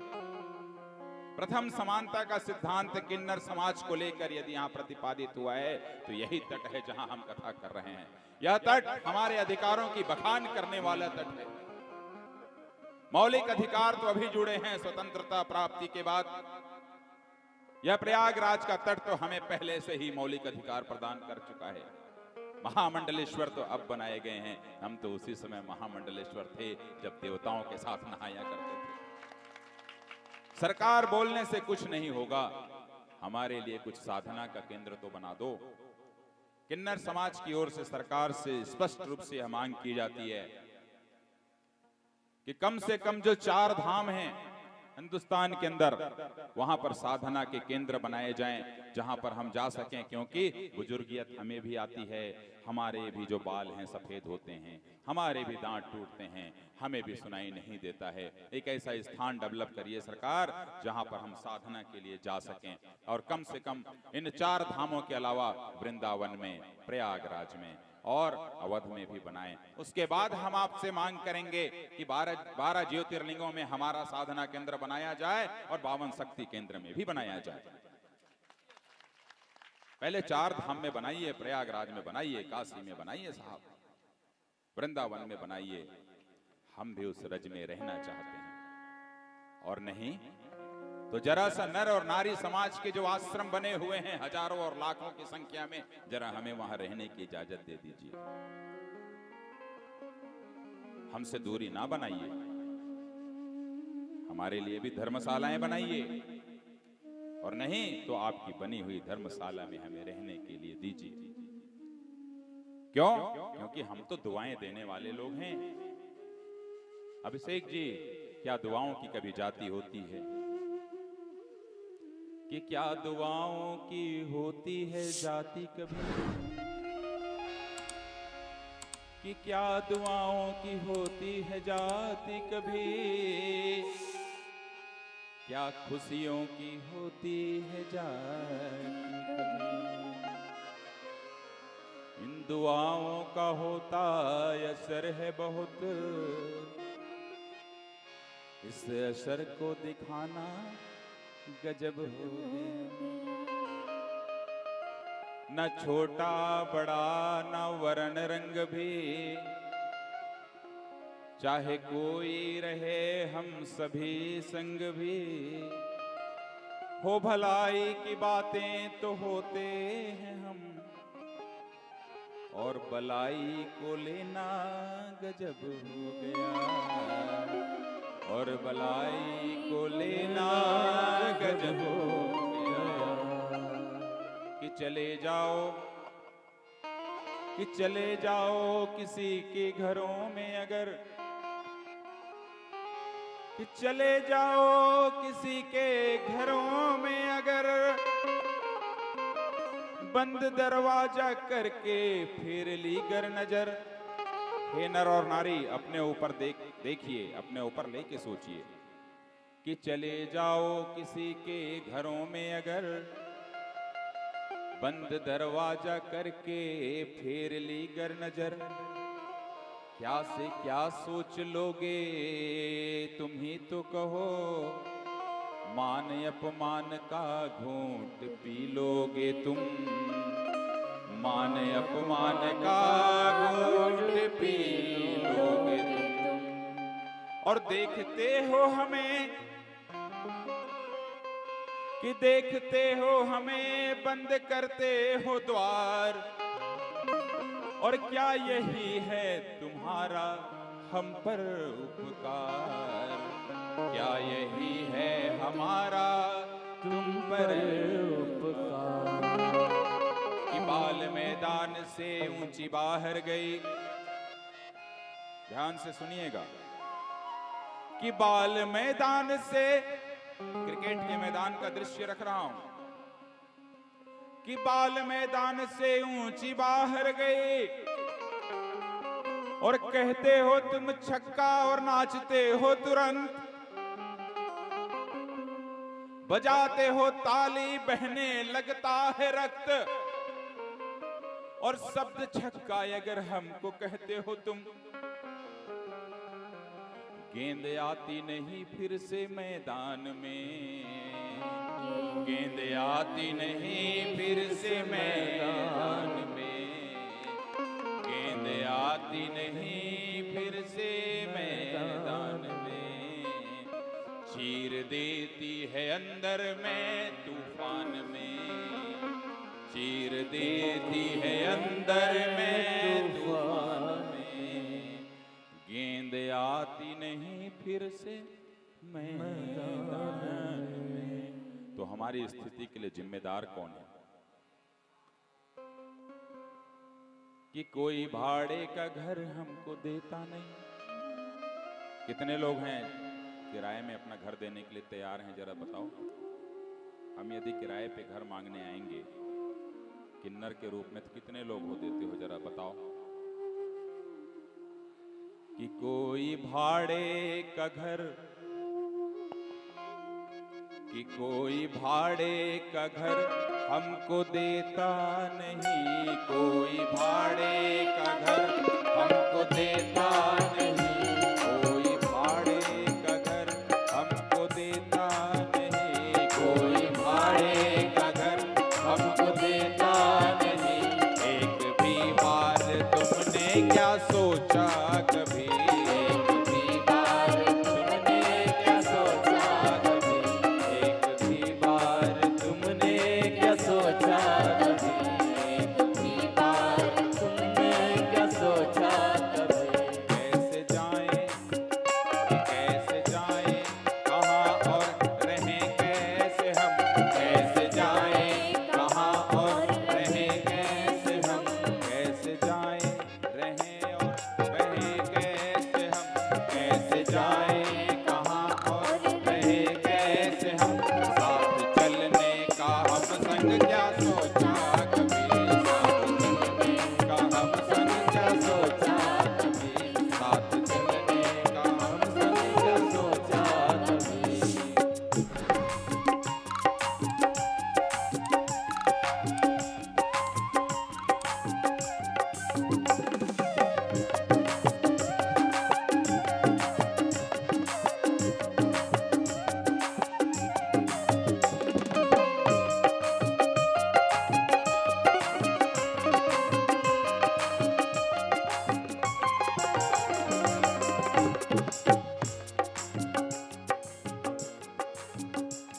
प्रथम समानता का सिद्धांत किन्नर समाज को लेकर यदि यहां प्रतिपादित हुआ है तो यही तट है जहां हम कथा कर रहे हैं। यह तट हमारे अधिकारों की बखान करने वाला तट है। मौलिक अधिकार तो अभी जुड़े हैं स्वतंत्रता प्राप्ति के बाद। यह प्रयागराज का तट तो हमें पहले से ही मौलिक अधिकार प्रदान कर चुका है। महामंडलेश्वर तो अब बनाए गए हैं, हम तो उसी समय महामंडलेश्वर थे जब देवताओं के साथ नहाया करते थे। सरकार बोलने से कुछ नहीं होगा, हमारे लिए कुछ साधना का केंद्र तो बना दो। किन्नर समाज की ओर से सरकार से स्पष्ट रूप से यह मांग की जाती है कि कम से कम जो 4 धाम हैं हिंदुस्तान के अंदर, वहां पर साधना के केंद्र बनाए जाएं जहां पर हम जा सकें, क्योंकि बुजुर्गियत हमें भी आती है, हमारे भी जो बाल हैं सफेद होते हैं, हमारे भी दांत टूटते हैं, हमें भी सुनाई नहीं देता है। एक ऐसा स्थान डेवलप करिए सरकार जहां पर हम साधना के लिए जा सकें, और कम से कम इन 4 धामों के अलावा वृंदावन में, प्रयागराज में और अवध में भी बनाएं। उसके बाद हम आपसे मांग करेंगे कि 12 ज्योतिर्लिंगों में हमारा साधना केंद्र बनाया जाए और 52 शक्ति केंद्र में भी बनाया जाए। पहले 4 धाम में बनाइए, प्रयागराज में बनाइए, काशी में बनाइए साहब, वृंदावन में बनाइए। हम भी उस रज में रहना चाहते हैं, और नहीं तो जरा सा नर और नारी समाज के जो आश्रम बने हुए हैं हजारों और लाखों की संख्या में, जरा हमें वहां रहने की इजाजत दे दीजिए। हमसे दूरी ना बनाइए, हमारे लिए भी धर्मशालाएं बनाइए, और नहीं तो आपकी बनी हुई धर्मशाला में हमें रहने के लिए दीजिए। क्यों? क्योंकि हम तो दुआएं देने वाले लोग हैं। अभिषेक जी, क्या दुआओं की कभी जाति होती है? कि क्या दुआओं की होती है जाति कभी? कि क्या दुआओं की होती है जाति कभी? क्या खुशियों की होती है जाति कभी? इन दुआओं का होता असर है बहुत, इस असर को दिखाना गजब हो गया। न छोटा बड़ा न वर्ण रंग भी, चाहे कोई रहे हम सभी संग भी। हो भलाई की बातें तो होते हैं हम, और बलाई को लेना गजब हो गया, और बलाई को लेना गजब हो गया। कि चले जाओ किसी के घरों में अगर, कि चले जाओ किसी के घरों में अगर, बंद दरवाजा करके फेर ली गर नजर। हे नर और नारी, अपने ऊपर देखिए, अपने ऊपर लेके सोचिए कि चले जाओ किसी के घरों में अगर, बंद दरवाजा करके फेर ली गर नजर। क्या से क्या सोच लोगे तुम ही तो कहो, मान अपमान का घूंट पी लोगे तुम, मान अपमान का घूंट पी लोगे तुम। और देखते हो हमें, कि देखते हो हमें बंद करते हो द्वार, और क्या यही है तुम्हारा हम पर उपकार? क्या यही है हमारा तुम पर उपकार? कि बाल मैदान से ऊंची बाहर गई, ध्यान से सुनिएगा, कि बाल मैदान से, क्रिकेट के मैदान का दृश्य रख रहा हूं, कि बाल मैदान से ऊंची बाहर गई, और कहते हो तुम छक्का और नाचते हो तुरंत, बजाते हो ताली बहने लगता है रक्त। और शब्द छक्का अगर हमको कहते हो तुम, गेंद आती नहीं फिर से मैदान में, गेंद आती नहीं फिर से मैदान में, गेंद आती नहीं फिर से मैदान में, चीर देती है अंदर में तूफान में, चीर देती है अंदर में तूफान में, गेंद आती नहीं फिर से मैदान में। तो हमारी स्थिति के लिए जिम्मेदार कौन है? कि कोई भाड़े का घर हमको देता नहीं। कितने लोग हैं किराए में अपना घर देने के लिए तैयार हैं? जरा बताओ। हम यदि किराए पे घर मांगने आएंगे किन्नर के रूप में, तो कितने लोग हो देते हो? जरा बताओ। कि कोई भाड़े का घर, कि कोई भाड़े का घर हमको देता नहीं, कोई भाड़े का घर हमको देता नहीं, कोई भाड़े का घर हमको देता नहीं, कोई भाड़े का घर हमको देता नहीं। एक भी बार तुमने क्या सोचा कभी, एक भी बार तुमने क्या सोचा कभी, एक भी बार तुमने क्या सोचा कभी, एक भी बार तुमने क्या सोचा कभी। कैसे जाएं, कैसे जाएं कहाँ और रहें कैसे हम, कैसे जाएं कहाँ और रहें कैसे हम, कैसे जाएं रहें और रहें कैसे हम, कैसे जाएं कहाँ और रहें कैसे हम। साथ चलने का हम संग क्या सोचा कभी, साथ चलने का हम संग क्या सोचा कभी, साथ चलने का हम संग क्या सोचा कभी।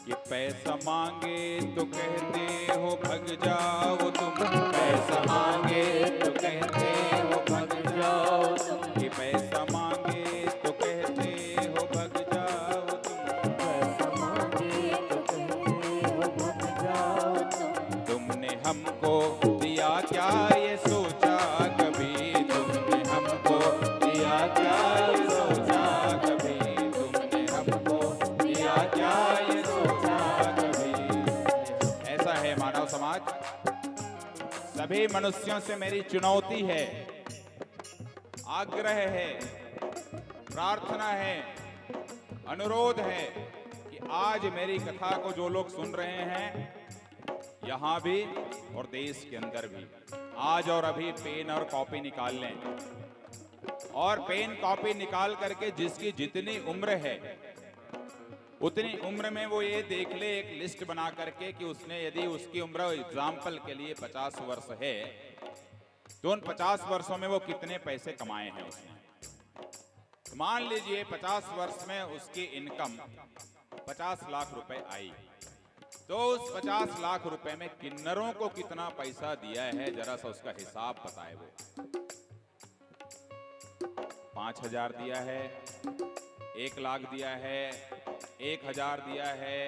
कि पैसा मांगे तो कहते हो भग जाओ तुम, पैसा मांगे तो कहते हो भग जाओ तुम, कि पैसा मांगे तो कहते हो भग जाओ तुम, पैसा मांगे तो कहते हो भग जाओ तुम। तुमने हमको दिया क्या ये सोचा कभी, तुमने हमको दिया क्या ये सोचा कभी, तुमने हमको दिया क्या ये सोचा कभी। ऐसा है मानव समाज। सभी मनुष्यों से मेरी चुनौती है, आग्रह है, प्रार्थना है, अनुरोध है कि आज मेरी कथा को जो लोग सुन रहे हैं यहां भी और देश के अंदर भी, आज और अभी पेन और कॉपी निकाल लें, और पेन कॉपी निकाल करके जिसकी जितनी उम्र है उतनी उम्र में वो ये देख ले, एक लिस्ट बना करके कि उसने यदि उसकी उम्र एग्जाम्पल के लिए 50 वर्ष है तो उन 50 वर्षों में वो कितने पैसे कमाए हैं उसने। मान लीजिए 50 वर्ष में उसकी इनकम 50 लाख रुपए आई, तो उस 50 लाख रुपए में किन्नरों को कितना पैसा दिया है, जरा सा उसका हिसाब बताए वो। 5,000 दिया है, 1 लाख दिया है, 1,000 दिया है,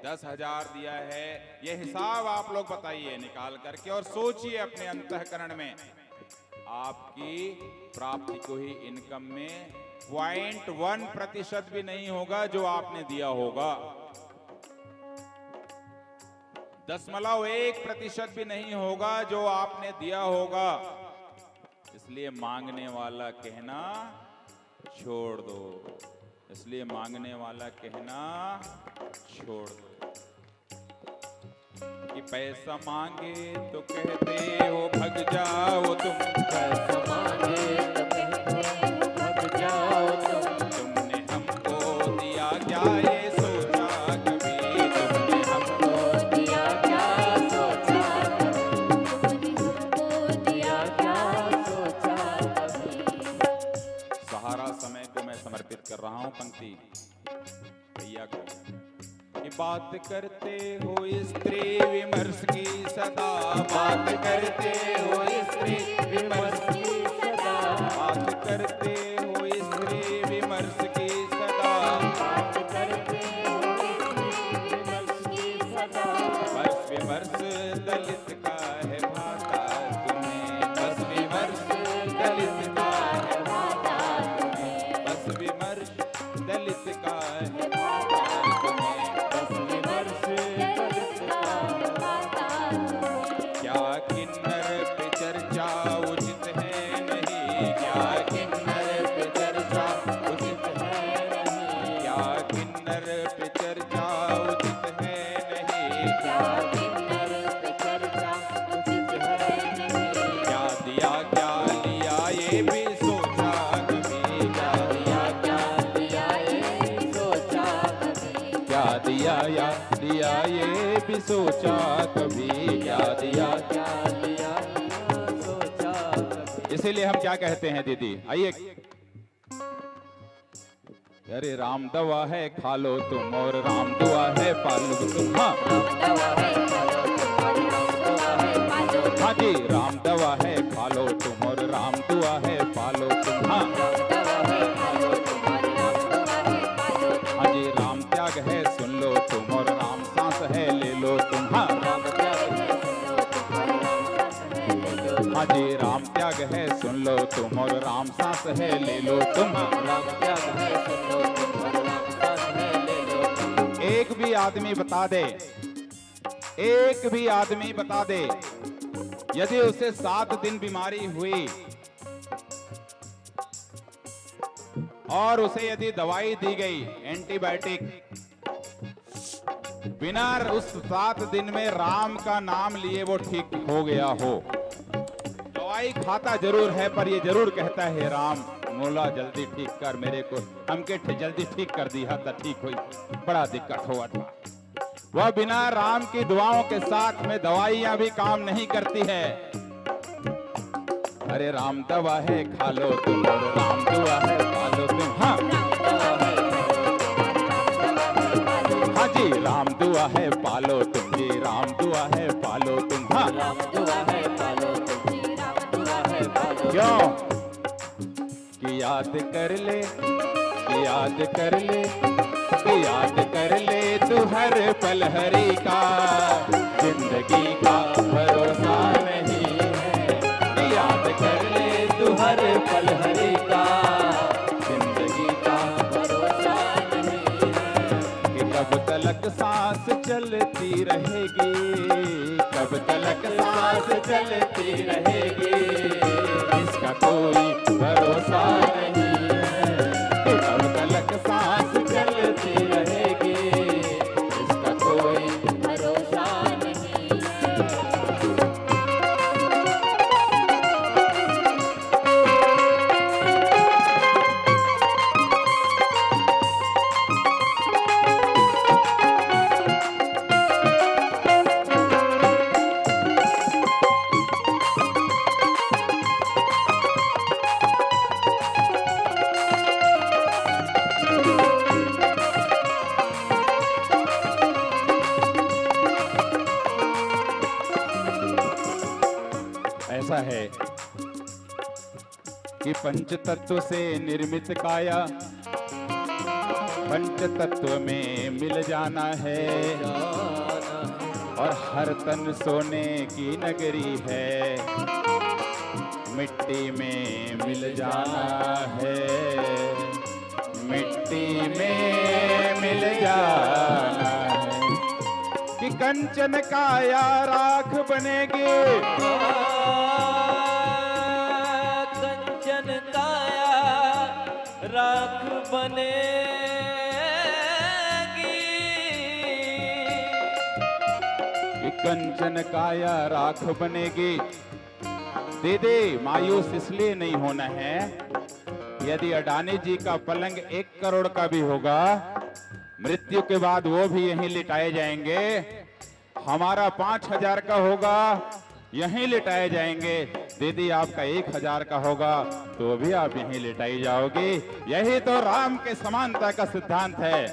10,000 दिया है। ये हिसाब आप लोग बताइए निकाल करके, और सोचिए अपने अंतःकरण में आपकी प्राप्ति को ही इनकम में 0.1% भी नहीं होगा जो आपने दिया होगा, 0.1% भी नहीं होगा जो आपने दिया होगा। इसलिए मांगने वाला कहना छोड़ दो, इसलिए मांगने वाला कहना छोड़ दो। कि कि पैसा मांगे तो कहते हो भग जाओ तुम, पैसा मांगे तो कहते हो भग जाओ तुम। तुमने हमको दिया क्या ये सोचा कभी, तुमने हमको दिया क्या सोचा कभी, तुमने हमको दिया क्या सोचा कभी। सहारा समय को मैं समर्पित कर रहा हूँ पंक्ति भैया को। कि बात करते हो स्त्री विमर्श की सदा, बात करते हो स्त्री विमर्श की सदा, बात करते हो स्त्री विमर्श की सदा, बात करते हो विमर्श की सदा। बस विमर्श दलित का है भाता तुम्हें, बस विमर्श दलित का है भाता तुम्हें, बस विमर्श दलित का है भाता तुम्हें, बस विमर्श दलित का है भाता तुम्हें। क्या किन्नर पे चर्चा उचित है नहीं, क्या किन्नर पे चर्चा उचित है नहीं, क्या किन्नर पे चर्चा उचित है नहीं, क्या किन्नर पे चर्चा उचित है नहीं। क्या दिया क्या लिया ये भी सोचा कभी, क्या दिया क्या लिया ये सोचा कभी, क्या दिया या दिया ये भी सोचा कभी, क्या दिया क्या लिया सोचा कभी। इसीलिए हम क्या कहते हैं दीदी, आइए। अरे राम दवा है खा लो तुम और राम दुआ है पालो तुम, हाँ दवा है खालो तुम और राम दुआ है पालो तुम। हाँ जी, राम दवा है खा लो तुम और राम दुआ है पालो तुम, हाँ दवा है खालो तुम और राम दुआ है पालो तुम। हाँ जी, राम त्याग है सुन लो तुम और राम सांस है ले लो तुम, हाँ राम त्याग है सुन लो तुम और राम सांस है ले लो तुम। हाँ जी, राम त्याग है सुन लो तुम और राम सांस है ले लो तुम। राम त्याग है सुन लो तुम और राम सांस है ले लो तुम। एक भी आदमी बता दे, एक भी आदमी बता दे, यदि उसे 7 दिन बीमारी हुई और उसे यदि दवाई दी गई एंटीबायोटिक, बिना उस 7 दिन में राम का नाम लिए वो ठीक हो गया हो, दवाई खाता जरूर है पर ये जरूर कहता है राम मोला जल्दी ठीक कर मेरे को, हमके जल्दी ठीक कर दिया था, ठीक हुई, बड़ा दिक्कत हुआ था। वह बिना राम की दुआओं के साथ में दवाइयां भी काम नहीं करती है। अरे राम दवा है खा लो तुम और राम दुआ है खा लो तुम, हाँ हाँ जी, राम दुआ है पालो तुम जी, राम दुआ है पालो तुम, हाँ राम दुआ है पालो तुम जी, राम दुआ है पालो। क्यों कि याद कर ले, कि याद कर ले, कि याद कर ले तू हर पल हरि का, जिंदगी का भरोसा नहीं है। कि याद कर ले तू हर पल हरि का, जिंदगी का भरोसा नहीं है। कि कब तलक सांस चलती रहेगी, कब तलक सांस चलती रहेगी, इसका कोई भरोसा नहीं है। कि कब तलक सांस चलती रहेगी, इसका कोई भरोसा नहीं है। ऐसा है कि पंच तत्व से निर्मित काया पंच तत्व में मिल जाना है, और हर तन सोने की नगरी है, मिट्टी में मिल जाना है, मिट्टी में मिल जाना है। कि कंचन काया राख बनेगी, कंचन काया राख बनेगी। कंचन काया राख बनेगी। दीदी मायूस इसलिए नहीं होना है, यदि अडानी जी का पलंग 1 करोड़ का भी होगा, मृत्यु के बाद वो भी यहीं लिटाए जाएंगे। हमारा 5,000 का होगा, यहीं लिटाए जाएंगे। दीदी आपका 1,000 का होगा तो भी आप यहीं लिटाई जाओगी। यही तो राम के समानता का सिद्धांत है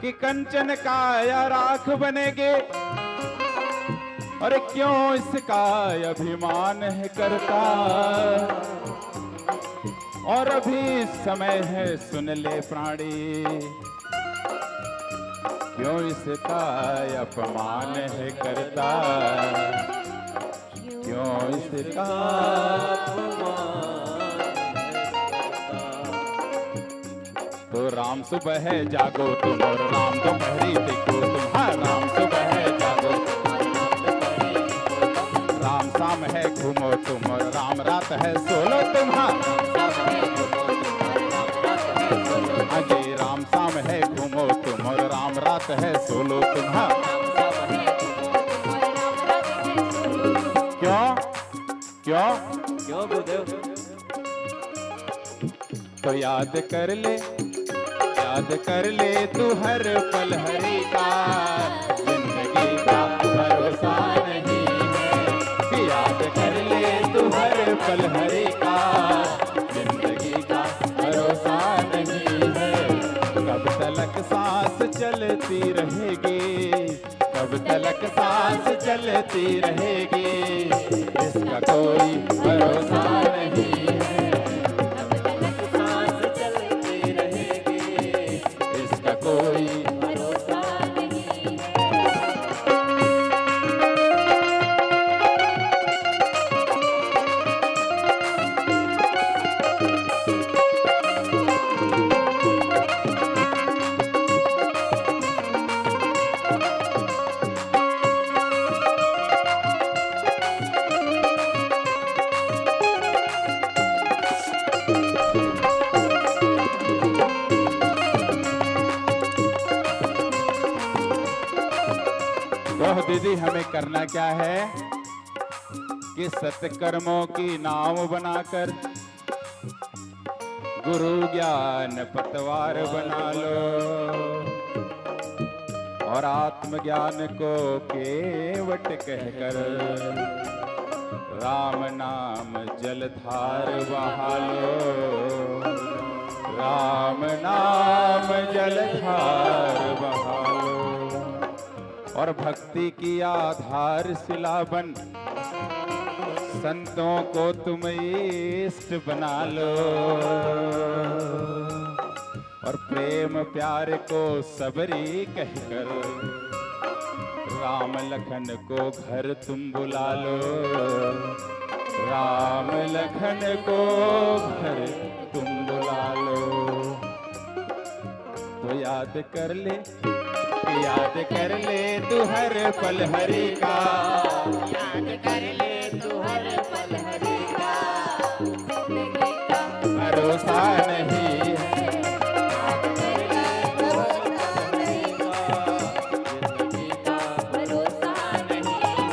कि कंचन काया राख बनेगे। अरे क्यों इसका अभिमान है करता, और अभी समय है सुन ले प्राणी, क्यों इसका अपमान है करता, क्यों इसका तो राम सुबह जागो तुम और राम दोपहरी देखो तुम। हाँ राम सुबह जागो, राम शाम है घूमो तुम और राम रात है सोलो तुम। हाँ आगे राम शाम है घूमो तुम और राम रात है सोलो तुम। हाँ क्यों क्यों क्यों गुरुदेव? तो याद कर ले तू हर पल हरि का, जिंदगी का भरोसा नहीं है। याद कर ले तू हर पल हरि का, जिंदगी का भरोसा नहीं है। कब तलक सांस चलती रहेगी, कब तलक सांस चलती रहेगी, इसका कोई भरोसा नहीं है। कोई भरोसा नहीं है। तो दीदी हमें करना क्या है कि सत्कर्मों की नाव बनाकर गुरु ज्ञान पतवार बना लो, और आत्मज्ञान को केवट कहकर राम नाम जलधार बहा लो, राम नाम जलधार बहा लो। और भक्ति की आधारशिला बन संतों को तुम इष्ट बना लो, और प्रेम प्यार को सबरी कहकर राम लखन को घर तुम बुला लो, राम लखन को घर तुम बुला लो। तो याद कर ले तू हर पल हरि का, याद कर ले तू हर पल हरि का, जिंदगी का भरोसा नहीं है। भरोसा नहीं है।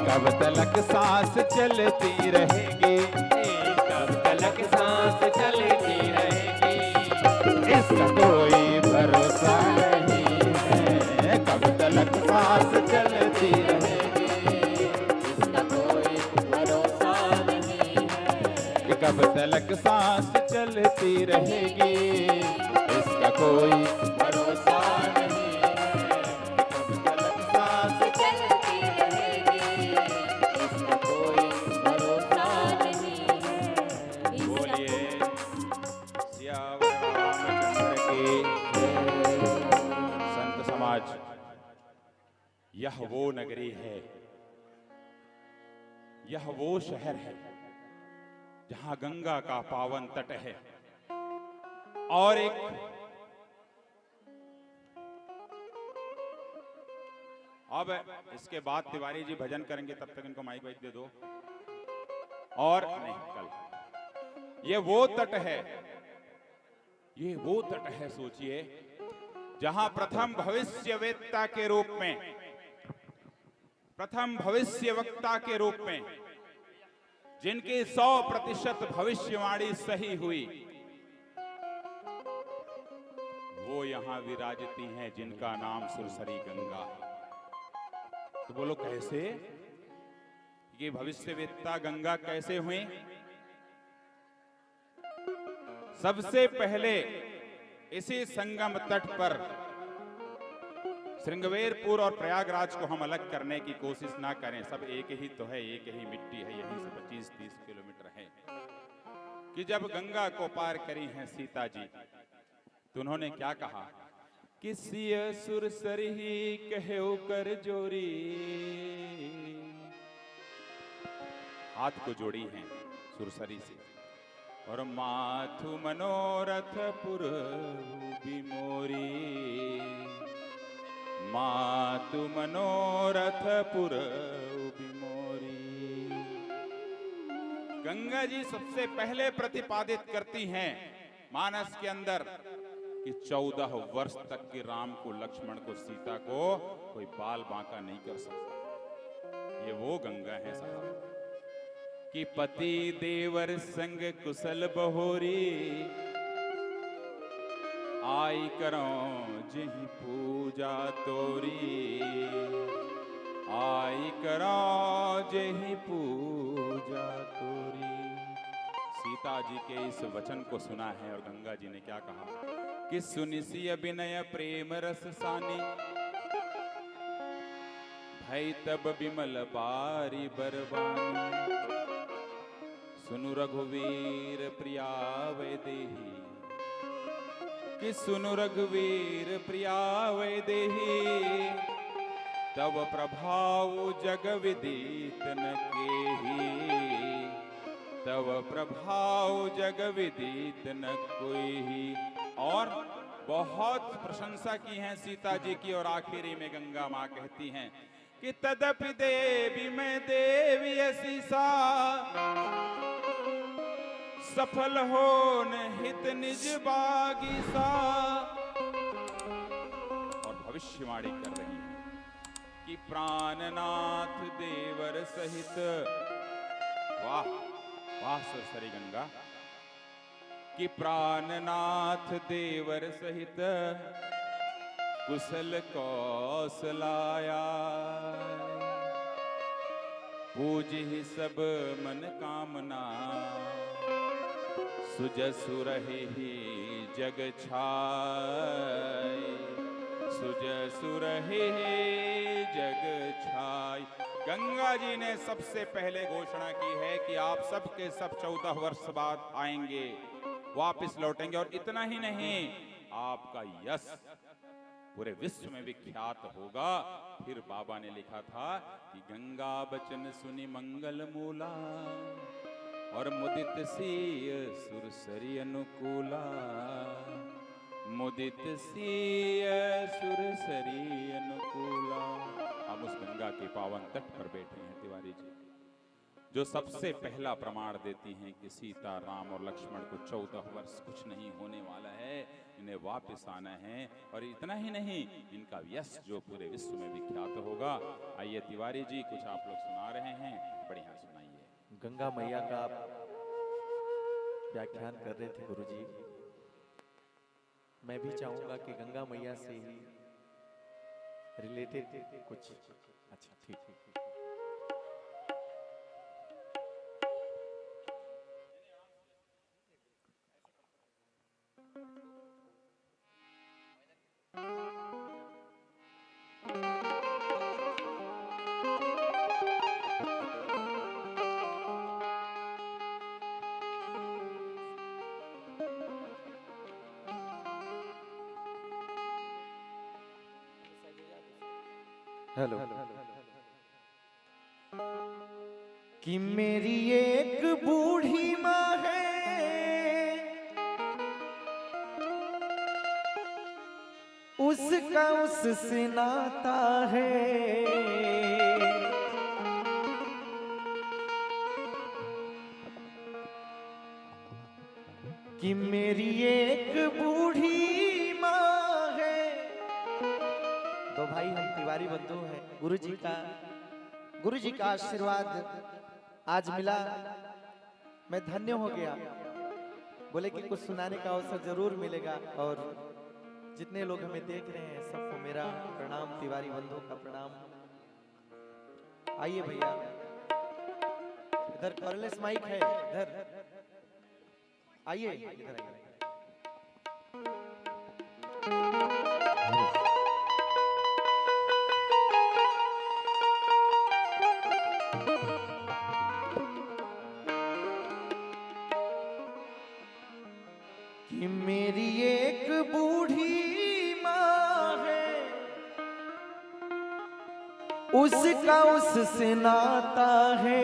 कब तलक सांस चलती रहेगी, कब तलक सांस चलती रहेगी, इसका कोई भरोसा नहीं है। कब तलक सांस चलती रहेगी, इसका कोई भरोसा नहीं है। कब तलक सांस चलती रहेगी, इसका कोई भरोसा नहीं है। कब तलक सांस चलती रहेगी, इसका कोई भरोसा नहीं है। बोलिए सियावर रामचंद्र की। संत समाज, यह वो नगरी है, यह वो शहर है जहां गंगा का पावन तट है, और एक अब इसके बाद तिवारी जी भजन करेंगे, तब तक इनको माइक वाइक दे दो। और नहीं, कल ये वो तट है, ये वो तट है, सोचिए, जहां प्रथम भविष्यवेत्ता के रूप में प्रथम भविष्य वक्ता के रूप में जिनकी 100% भविष्यवाणी सही हुई, वो यहां विराजती हैं जिनका नाम सुरसरी गंगा है। तो बोलो कैसे? ये भविष्यवेत्ता गंगा कैसे हुई? सबसे पहले इसी संगम तट पर श्रृंगवेरपुर और प्रयागराज को हम अलग करने की कोशिश ना करें, सब एक ही तो है, एक ही मिट्टी है, यहीं से 25-30 किलोमीटर है। कि जब गंगा को पार करी हैं सीता जी, तो उन्होंने क्या कहा कि सिय सुरसरी कहो कर जोरी, हाथ को जोड़ी हैं सुरसरी से, और माथु मनोरथ पुर बिमोरी, मातु मनोरथ पुर बिमोरी। गंगा जी सबसे पहले प्रतिपादित करती हैं मानस के अंदर कि 14 वर्ष तक के राम को, लक्ष्मण को, सीता को कोई बाल बांका नहीं कर सकता। ये वो गंगा है साहब कि पति देवर संग कुशल बहोरी, आई करो जिहि पूजा तोरी, आई करो जिहि पूजा तोरी। सीता जी के इस वचन को सुना है और गंगा जी ने क्या कहा कि सुनिसी अभिनय प्रेम रस सानी, भई तब बिमल बारी बरबानी, सुनु रघुवीर प्रिया वै देही, कि सुनु रघुवीर प्रिया वै देही, तब प्रभाव जग विदित न केही, तब प्रभाव जग विदित न कोई। और बहुत प्रशंसा की है सीता जी की, और आखिरी में गंगा माँ कहती हैं कि तदपि देवी मैं देवी ऐसा, सफल हो हित निज बागीसा। और भविष्यवाणी कर रही है कि प्राणनाथ देवर सहित, वाह वाह सुरसरी गंगा, कि प्राणनाथ देवर सहित कुशल कौशलाया, पूजहि सब मन कामना, सुजसु रहे जग छाय, सुजसु रहे जग छाय। गंगा जी ने सबसे पहले घोषणा की है कि आप सब के सब 14 वर्ष बाद आएंगे, वापस लौटेंगे। और इतना ही नहीं, आपका यश पूरे विश्व में विख्यात होगा। फिर बाबा ने लिखा था कि गंगा बचन सुनी मंगल मूला, और मुदित सीय सुरसरी अनुकूला, मुदित सीय सुरसरी अनुकूला। हम उस गंगा के पावन तट पर बैठे हैं तिवारी जी, जो सबसे पहला प्रमाण देती हैं कि सीता, राम और लक्ष्मण को 14 वर्ष कुछ नहीं होने वाला है, इन्हें वापस आना है। और इतना ही नहीं, इनका यश जो पूरे विश्व में विख्यात होगा। आइए तिवारी जी, कुछ आप लोग सुना रहे हैं, बढ़िया सुनाइए। गंगा मैया का आप व्याख्यान कर रहे थे गुरुजी, मैं भी चाहूंगा कि गंगा मैया से ही रिलेटेड कुछ। अच्छा ठीक। हेलो। कि मेरी एक बूढ़ी माँ है, उसका उससे नाता है, कि मेरी एक बूढ़ी माँ है। दो भाई हम तिवारी बंधु हैं, गुरु जी का गुरु जी का आशीर्वाद आज मिला, मैं धन्य हो गया। बोले कि कुछ सुनाने का अवसर जरूर मिलेगा। और जितने लोग हमें देख रहे हैं सबको मेरा प्रणाम, तिवारी बंधु का प्रणाम। आइए भैया, इधर कॉर्डलेस माइक है, इधर आइए, इधर आइए। कि मेरी एक बूढ़ी माँ है, उसका उससे नाता है।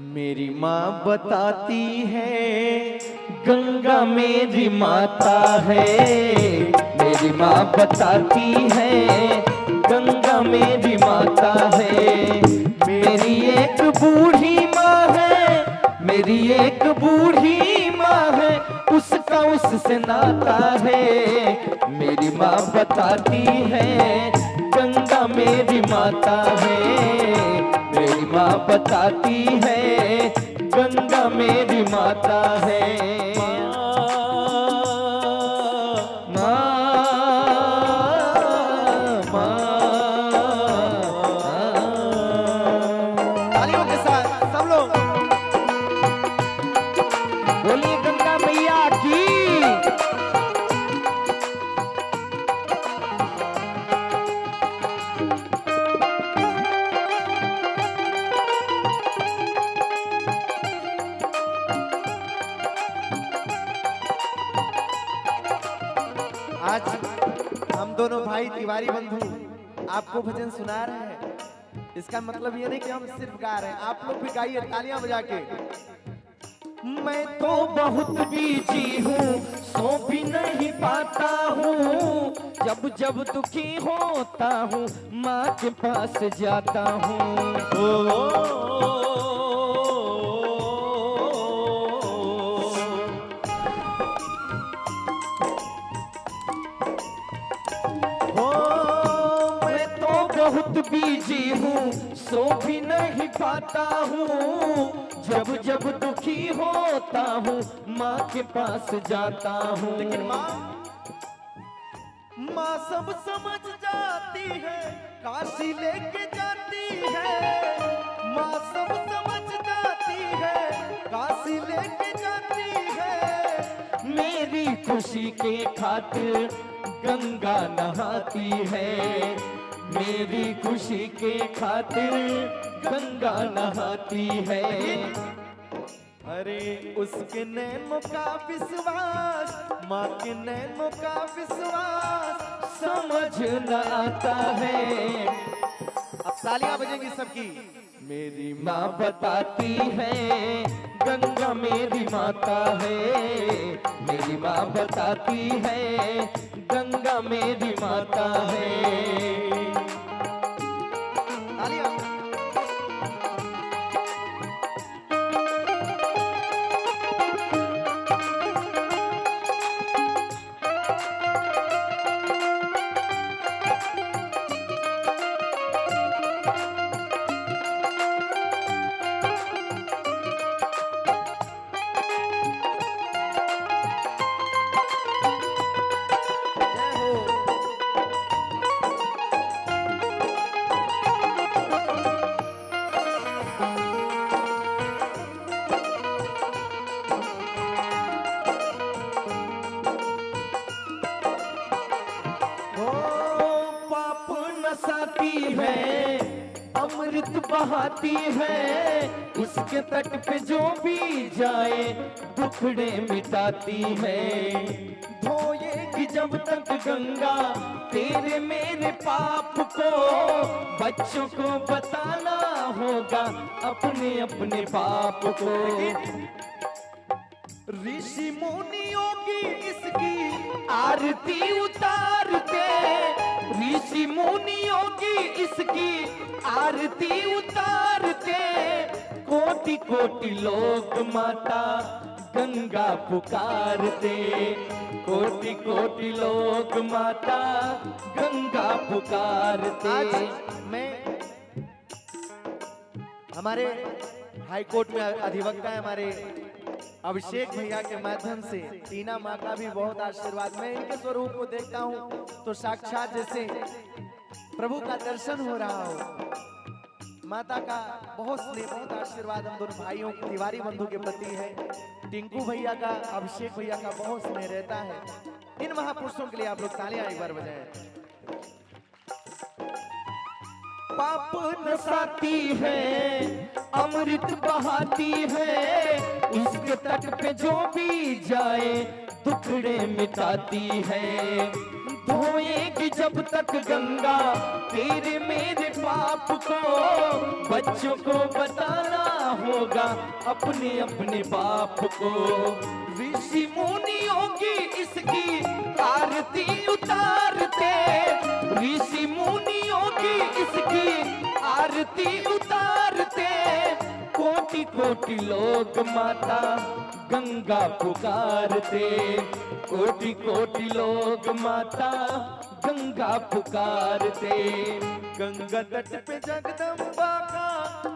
मेरी माँ बताती है गंगा मेरी माता है। मेरी माँ बताती है गंगा मेरी माता है। मेरी एक बूढ़ी माँ है, मेरी एक बूढ़ी माँ है, उसका उससे नाता है। मेरी माँ बताती है गंगा मेरी माता है। मेरी माँ बताती है गंगा मेरी माता है। तालियों के साथ सब लोग बोलिए गंगा मैया की। आज हम दोनों भाई तिवारी बंधु आपको भजन सुना रहे हैं। इसका मतलब ये नहीं कि हम सिर्फ गा रहे हैं, आप लोग भी गाइए तालियां बजा के। मैं तो बहुत बिजी हूँ, सो भी नहीं पाता हूँ। जब जब दुखी होता हूँ माँ के पास जाता हूँ। मैं तो बहुत बिजी हूँ, सो भी नहीं पाता हूँ। जब जब दुखी होता हूँ माँ के पास जाता हूँ। लेकिन माँ सब समझ जाती है, काशी लेके जाती है। माँ सब समझ जाती है, काशी लेके जाती है। मेरी खुशी के खातिर गंगा नहाती है। मेरी खुशी के खातिर गंगा नहाती है। अरे उसके नैनों का विश्वास, माँ के नैनों का विश्वास समझ न आता है। अब तालियां बजेंगी सबकी। मेरी माँ बताती है गंगा मेरी माता है। मेरी माँ बताती है गंगा मेरी माता है। तालियां। है, अमृत बहाती है, उसके तट पे जो भी जाए दुखड़े मिटाती है। धोएगी जब तक गंगा तेरे मेरे पाप को, बच्चों को बताना होगा अपने अपने पाप को। ऋषि मुनियों की इसकी आरती उतारते, ऋषि मुनियों की इसकी आरती उतारते, कोटि कोटि लोग माता गंगा पुकारते, कोटि कोटि लोग माता गंगा पुकारते। आज मैं हमारे हाई कोर्ट में अधिवक्ता है हमारे अभिषेक भैया के माध्यम से टीना माँ का भी बहुत आशीर्वाद। मैं इनके स्वरूप को देखता हूँ तो साक्षात जैसे प्रभु का दर्शन हो रहा हो। माता का बहुत स्नेह बहुत आशीर्वाद हम दोनों भाइयों तिवारी बंधु के प्रति है। टिंकू भैया का अभिषेक भैया का बहुत स्नेह रहता है। इन महापुरुषों के लिए आप लोग तालियां एक बार बजाएं। पाप नसाती है, अमृत बहाती है, इसके तट पे जो भी जाए दुखड़े मिटाती है। धोएगी जब तक गंगा तेरे मेरे पाप को, बच्चों को बताना होगा अपने अपने बाप को। ऋषि मुनियों की इसकी आरती उतारते, ऋषि मुनियों की इसकी आरती उतारते, कोटि कोटि लोग माता गंगा पुकारते, कोटि कोटि लोग माता गंगा पुकारते। गंगा तट पे जगदम्बा का,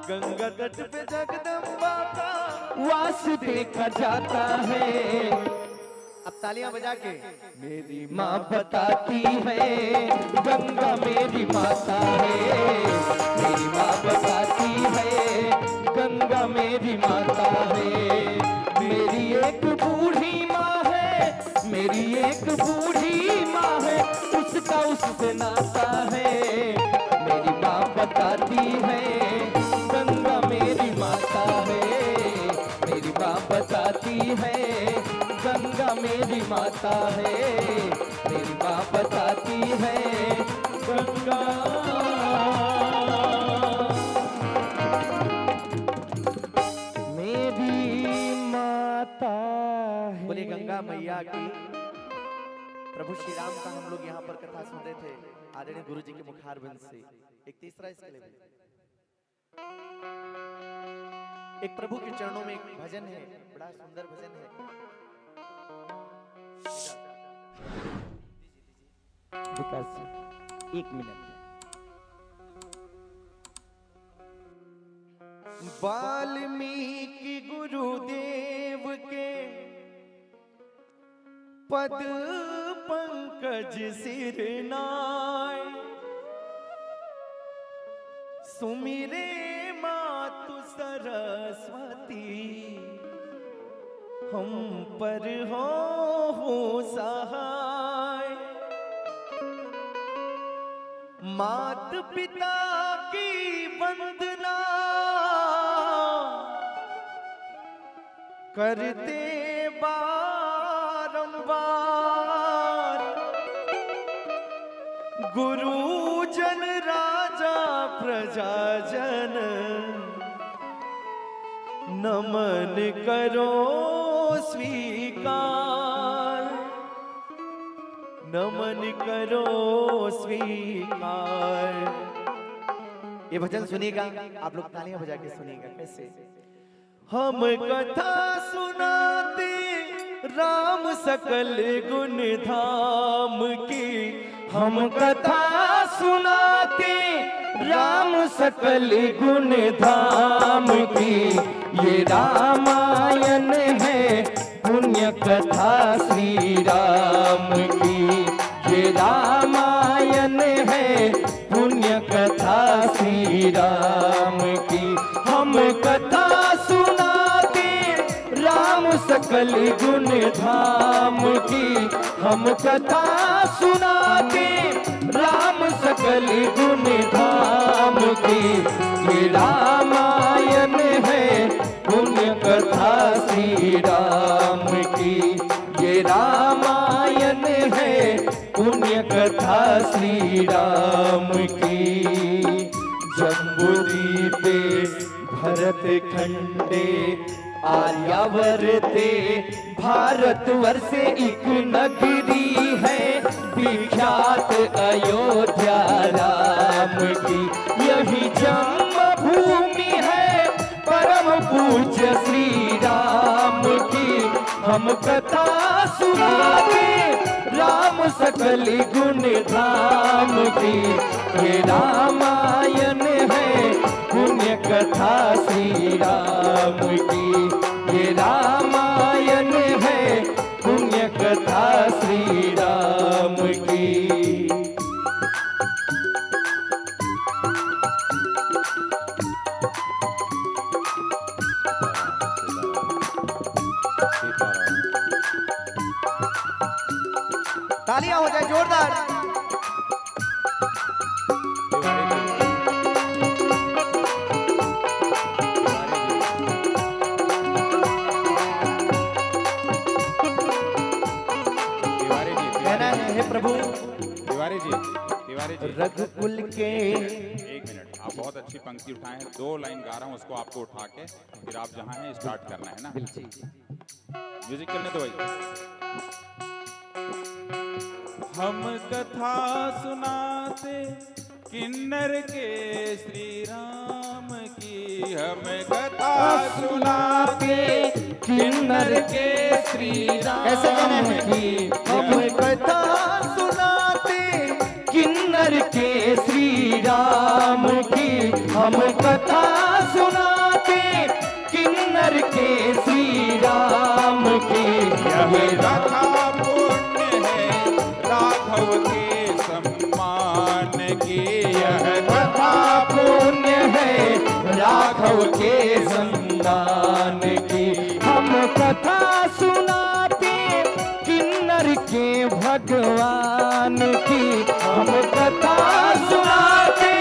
गंगा तट पे जगदम्बा का वास देखा जाता है। अब तालियां बजा के मेरी माँ बताती है गंगा मेरी माता है, मेरी माँ बताती है गंगा मेरी माता है। मेरी एक बूढ़ी माँ है, मेरी एक बूढ़ी माँ है, उसका उससे नाता है। मेरी माँ बताती है गंगा मेरी माता है, मेरी माँ बताती है गंगा मेरी माता है, मेरी माँ बताती है गंगा मेरी माता है। बोले गंगा मैया की। प्रभु श्री राम का हम लोग यहाँ पर कथा सुन रहे थे आदरणीय गुरु जी के मुखारबिंद से। एक तीसरा इसके लिए एक प्रभु के चरणों में एक भजन है, बड़ा सुंदर भजन है। विकास एक मिनट। वाल्मीकि गुरुदेव के पद पंकज सिर नाय, सुमिरे मातु सरस्वती, हम पर हो सहाय। मात पिता की वंदना करते बारंबार, गुरुजन राजा प्रजाजन नमन करो स्वीकार, नमन करो स्वीकार। ये भजन सुनिएगा आप लोग, तालियां बजा के सुनिएगा। कैसे? हम कथा सुनाते राम सकल गुण धाम की, हम कथा सुनाते राम सकल गुण धाम की। ये रामायण है पुण्य कथा श्री राम की, ये रामायण है पुण्य कथा श्री राम की। हम कथा सुनाते राम सकल गुण धाम की, हम कथा सुनाते राम सकल गुण धाम की। ये रामायण है पुण्य कथा श्री राम की, ये रामायण है पुण्य कथा श्री राम की। जम्बूद्वीपे भरत खंडे आर्यावर्ते, भारतवर्षे एक नगरी है विख्यात अयोध्या राम की। यही जन्मभूमि है परम पूज्य श्री राम की, हम कथा सुनाते राम सकल गुण धाम की। ये रामायण है पुण्य कथा श्री राम की। ये रामायण है पुण्य कथा श्री राम की। तालियां हो जाए जोरदार। कहना है हे प्रभु तिवारी जी रघुकुल के। एक मिनट, आप बहुत अच्छी पंक्ति उठाए हैं। 2 लाइन गा रहा हूँ, उसको आपको उठा के फिर आप जहाँ हैं स्टार्ट करना है ना। म्यूजिक करने दो भाई। हम कथा सुनाते किन्नर के श्री राम की। हम कथा सुनाते किन्नर के श्री कैसे कहना राम है? की। हम कथा सुनाते किन्नर के श्री राम की। हम कथा सुनाते किन्नर के श्री राम की। यह कथा पुण्य है राघव के सम्मान की। यह कथा पुण्य है राघव के सम्मान की। हम कथा सुनाते किन्नर के भगवान की। हम कथा सुनाते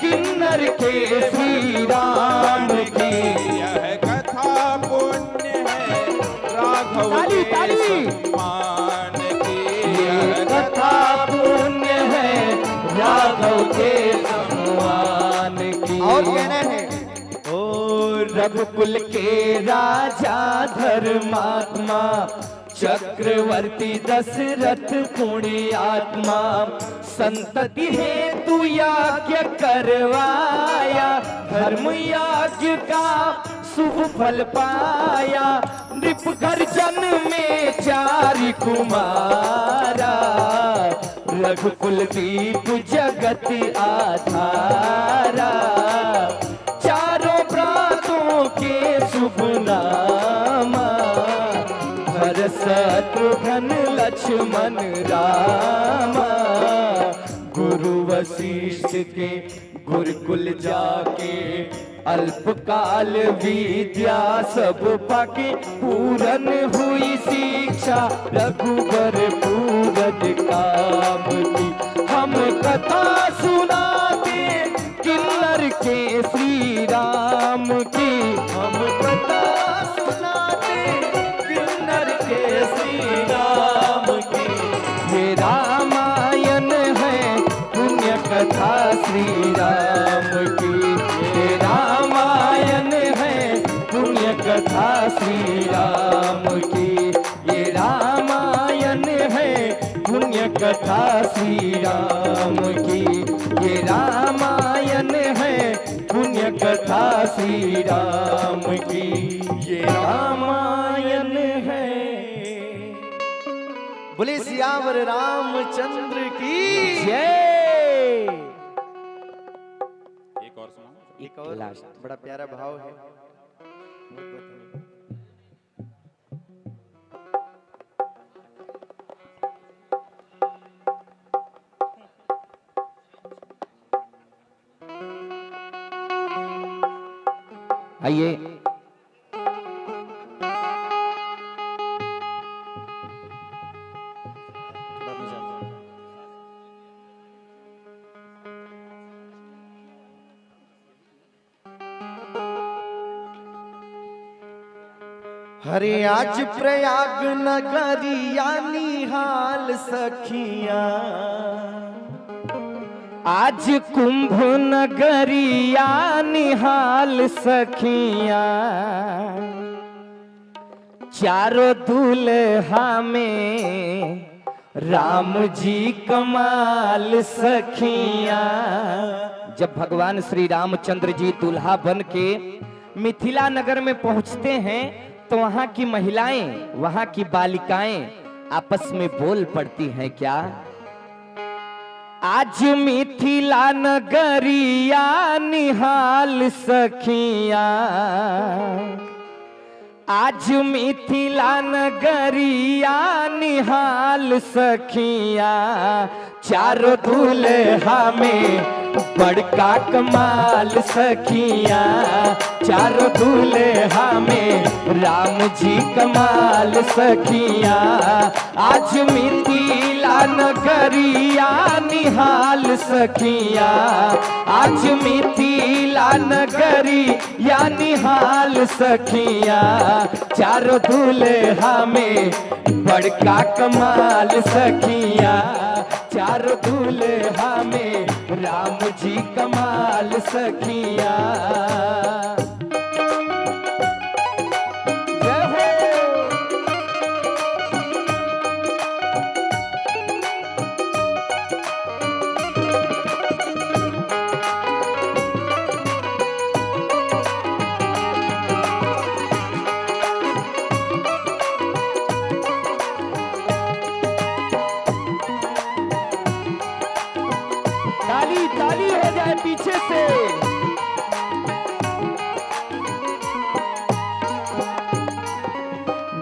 किन्नर के श्री राम की। यह कथा पुण्य है राघव ताली, के ताली। सम्मान की। ये कथा पुण्य है राघव के सम्मान की। और कहना है ओ रघुकुल के राजा धर्मात्मा चक्रवर्ती दशरथ पुण्यात्मा। संतति हेतु यज्ञ करवाया धर्म यज्ञ का शुभ फल पाया। नृप गर्जन में 4 कुमारा रघुकुल दीप जगत आधारा। चारों प्रातों के शुभ नामा भरत शत्रुघ्न लक्ष्मण रामा। गुरु वशिष्ठ के गुरुकुल जाके अल्पकाल विद्या सब पाके। पूरन हुई शिक्षा रघुबर पूरन काम की। हम कथा सुनाते किन्नर के श्री राम की। हम कथा सुनाते किन्नर के श्री राम की। ये रामायण है पुण्य कथा श्री राम की। ये रामायण है पुण्य कथा श्री राम की। ये रामायण है पुण्य कथा श्री राम की। ये रामायण है पुण्य कथा श्री राम की। ये रामायण है। बोले सियावर रामचंद्र की जय। एक और सुनाओ। एक और लास्ट। बड़ा प्यारा भाव है। आइए हरे आज प्रयाग नगरिया निहाल सखिया। आज कुंभ नगरिया निहाल सखिया। चारों दूल्हा में राम जी कमाल सखिया। जब भगवान श्री रामचंद्र जी दूल्हा बन के मिथिला नगर में पहुंचते हैं तो वहां की महिलाएं, वहां की बालिकाएं आपस में बोल पड़ती हैं क्या? आज मिथिला नगरिया निहाल सखिया, आज मिथिला नगरिया निहाल सखिया, चारों दूल्हा में बड़का कमाल सखिया, चारों दूल्हा में राम जी कमाल सखिया, आज मिथिला नगरिया निहाल सखिया, आज मिथिला नगरिया निहाल सखिया, चारों दूल्हा में बड़का कमाल सखिया, चारों दूल्हा में राम जी कमाल सखिया। जय हो। ताली ताली हो जाए पीछे से।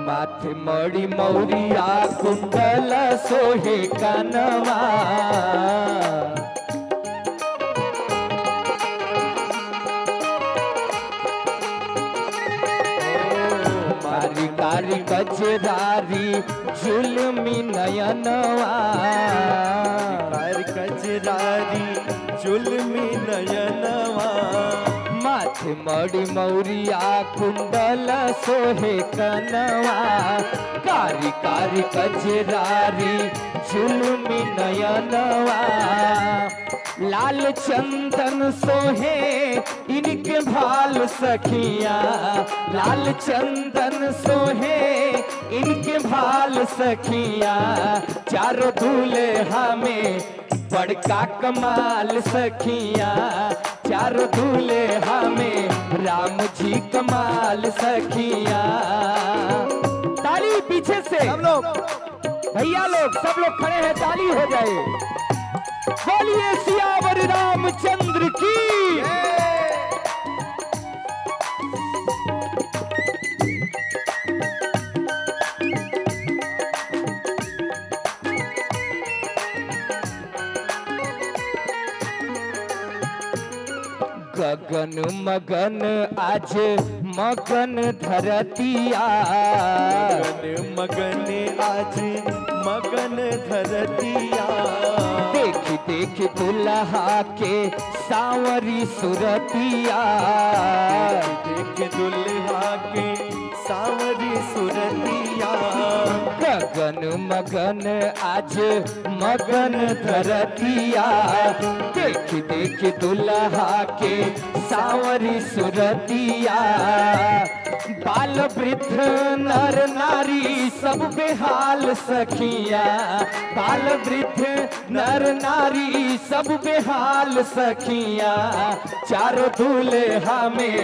माथे मड़ी मौरिया कुंडल सोहे कनवा, कारी कारी कचरारी जुल्मी नयनवा, कजरारी जुल्मी नयनवा, माथे मड़ी मौरिया कुंडल सोहे कनवा, कारी कारी कजरारी जुल्मी नयनवा, लाल चंदन सोहे इनके भाल सखिया, लाल चंदन सोहे इनके भाल सखिया, चारों दूल्हा में बड़का कमाल सखिया, चारों दूल्हा में राम जी कमाल सखिया। ताली पीछे से सब लोग भैया लोग, सब लोग खड़े हैं, ताली हो जाए। बोलिए सियावर रामचंद्र की। गगन मगन आज मगन धरतिया, मगन मगन आज मगन धरतिया, देखी देखी दुल्हा के सांवरी सुरतिया, देख दुल्हा के सांवरी सुरतिया, गगन मगन आज मगन धरतिया, देखी देखी दुल्हा के सांवरी सुरतिया, बाल वृद्ध नर नारी सब बेहाल सखिया, बाल वृद्ध नर नारी सब बेहाल सखिया, चारों दूल्हा में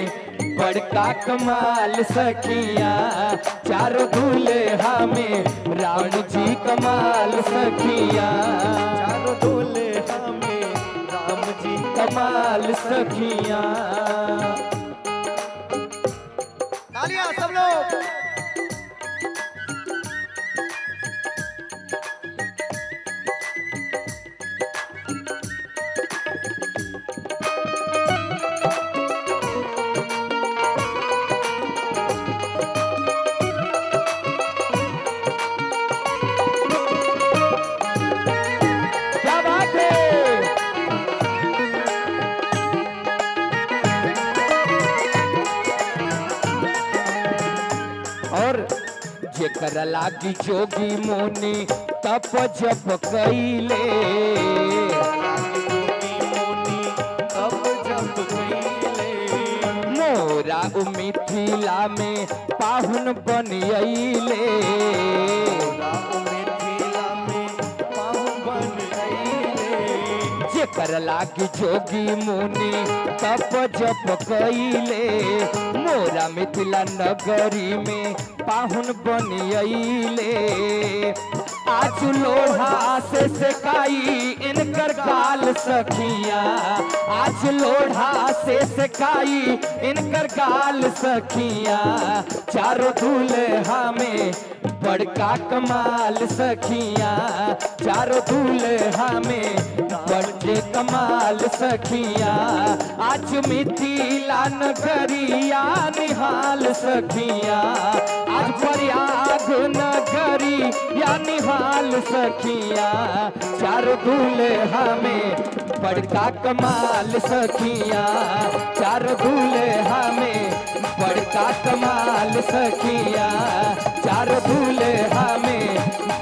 बड़का कमाल सखिया, चारों दूल्हा में राम जी कमाल सखिया, चारों दूल्हा में राम जी कमाल सखिया। तालियां सब लोग। क्या बात है। और जेकर लागी जोगी मुनि तप जप कैले, अब जब कैले मोरा उ मिथिला में पाहुन बनियले, मिथिला में पाहुन बन गईले, जेकर लागी जोगी मुनि तप जप कइले मोरा मिथिला नगरी में पाहुन बनियले आज लोढ़ा से सेकाई इनकर गाल सखिया आज लोढ़ा से सेकाई इनकर गाल सखिया चारों दूल्हा में बड़का कमाल सखिया चारों दूल्हा में बड़के कमाल सखिया आज मिथिला नगरिया निहाल सखिया आज प्रयाग नगरी या निहाल सखिया चारों दूल्हा में बड़का कमाल सखिया चारों दूल्हा में बड़का कमाल सखिया चारों दूल्हा में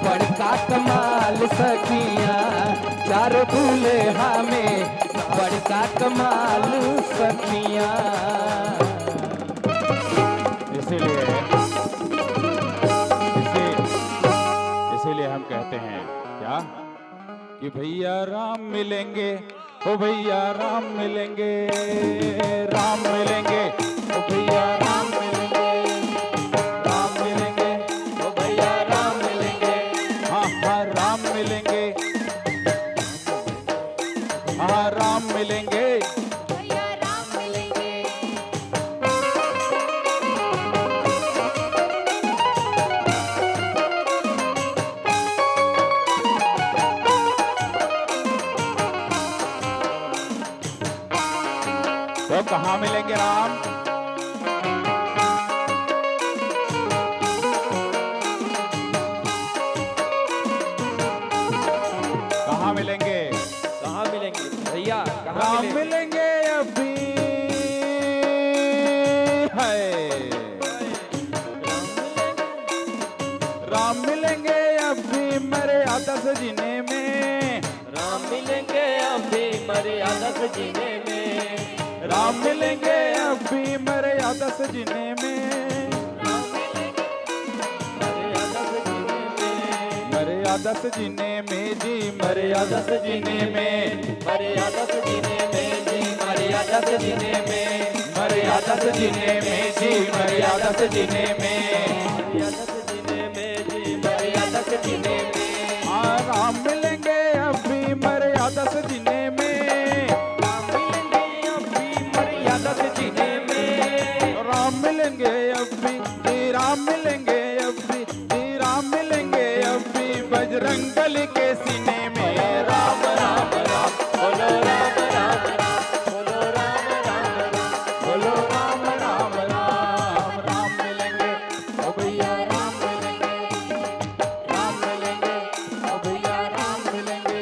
बड़का कमाल सखिया चारों दूल्हा में बड़का कमाल सखिया। इसीलिए हम कहते हैं क्या कि भैया राम मिलेंगे ओ भैया राम मिलेंगे राम मिलेंगे ओ भैया राम मिलेंगे राम मिलेंगे ओ भैया राम मिलेंगे हाँ हाँ राम मिलेंगे हाँ राम मिलेंगे भैया राम मिलेंगे तो कहाँ मिलेंगे राम कहाँ मिलेंगे कहाँ मिलेंगे भैया कहाँ राम मिलेंगे मिलेंगे अभी है राम मिलेंगे अभी मर्यादा से जीने में राम मिलेंगे अभी मर्यादा से जीने में राम मिलेंगे अभी मर्यादा से जीने में मर्यादा से जीने में जी मर्यादा से जीने में मर्यादा से जीने में जी मर्यादा से जीने में मर्यादा से जीने में जी मर्यादा से जीने में मर्यादा से जीने में जी मर्यादा से जीने में हाँ राम मिलेंगे अभी मर्यादा से जीने में राम मिलेंगे अभी मर्यादा से जीने में राम मिलेंगे अभी जी राम मिलेंगे अभी जी राम मिलेंगे अभी बजरंगबली के सीने में राम राम राम बोलो राम राम राम बोलो राम राम राम बोलो राम राम राम राम मिलेंगे ओ भैया राम मिलेंगे राम मिलेंगे ओ भैया राम मिलेंगे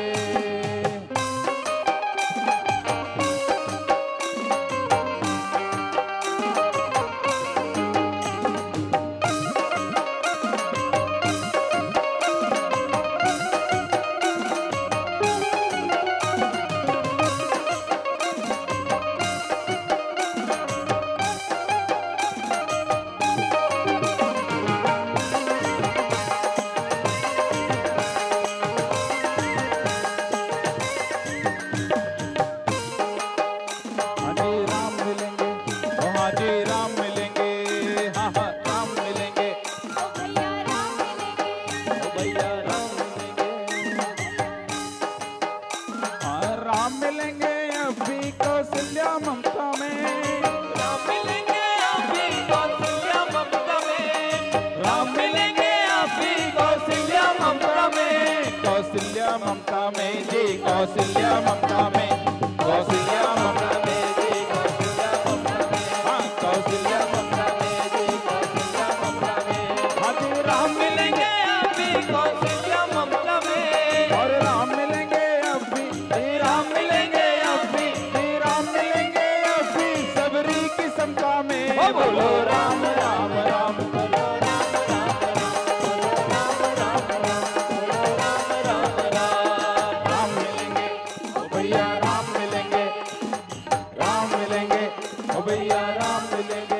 हाँ जी राम मिलेंगे ओ हाँ जी राम मिलेंगे हाँ हाँ राम मिलेंगे ओ भैया राम मिलेंगे ओ भैया राम मिलेंगे हाँ राम मिलेंगे अभी कौशल्या ममता में राम मिलेंगे अभी कौशल्या ममता में राम मिलेंगे अभी कौशल्या ममता में कौशल्या ममता में जी कौशल्या ममता में कौशल्या ममता में जी कौशल्या ममता में हाँ कौशल्या ममता में जी कौशल्या ममता में हाँ जी राम मिलेंगे अभी कौशल्या ममता में और राम मिलेंगे अभी जी राम मिलेंगे अभी जी राम मिलेंगे अभी सबरी की समता में बोलो राम राम राम बोलो राम राम राम बोलो राम राम राम बोलो राम राम राम राम मिलेंगे ओ भैया राम मिलेंगे राम मिलेंगे ओ भैया राम मिलेंगे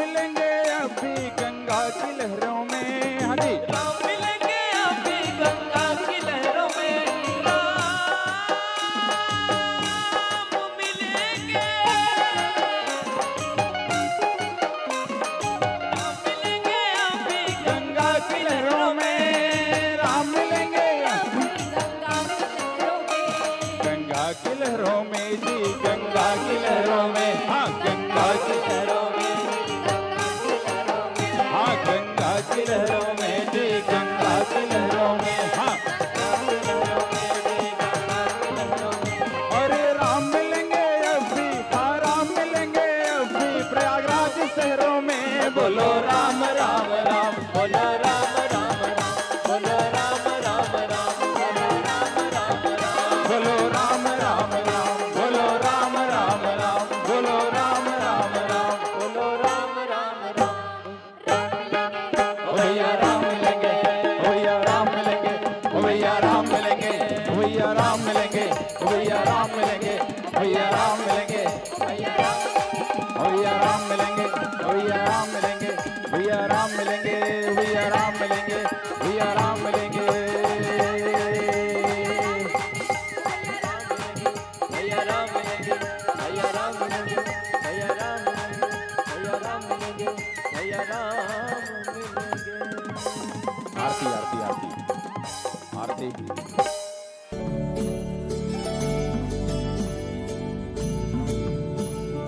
मिलेंगे अभी गंगा की लहरों में। हाँ जी, राम मिलेंगे अभी गंगा की लहरों में, राम मिलेंगे, राम मिलेंगे अभी गंगा की लहरों में राम मिलेंगे अभी गंगा की लहरों में जी, गंगा की लहरों में। हाँ गंगा की लहरों में, हाँ गंगा की लहरों में जी, गंगा की लहरों में। हाँ अरे राम मिलेंगे अभी, हाँ राम मिलेंगे अभी प्रयागराज शहरों में। बोलो राम राम राम, बोलो राम राम राम, बोलो राम राम राम, बोलो राम राम राम, बोलो राम राम राम, बोलो राम राम राम, बोलो राम राम राम। ओ भैया राम मिलेंगे, ओ भैया राम मिलेंगे, ओ भैया राम मिलेंगे, ओ भैया राम मिलेंगे, ओ भैया राम मिलेंगे, भैया राम मिलेंगे, भैया राम मिलेंगे, भैया राम मिलेंगे, भैया राम मिलेंगे, भैया राम मिलेंगे, भैया राम मिलेंगे। भैया राम मिलेंगे, भैया राम मिलेंगे, भैया राम मिलेंगे, भैया राम मिलेंगे, भैया राम मिलेंगे। आरती आरती आरती आरती।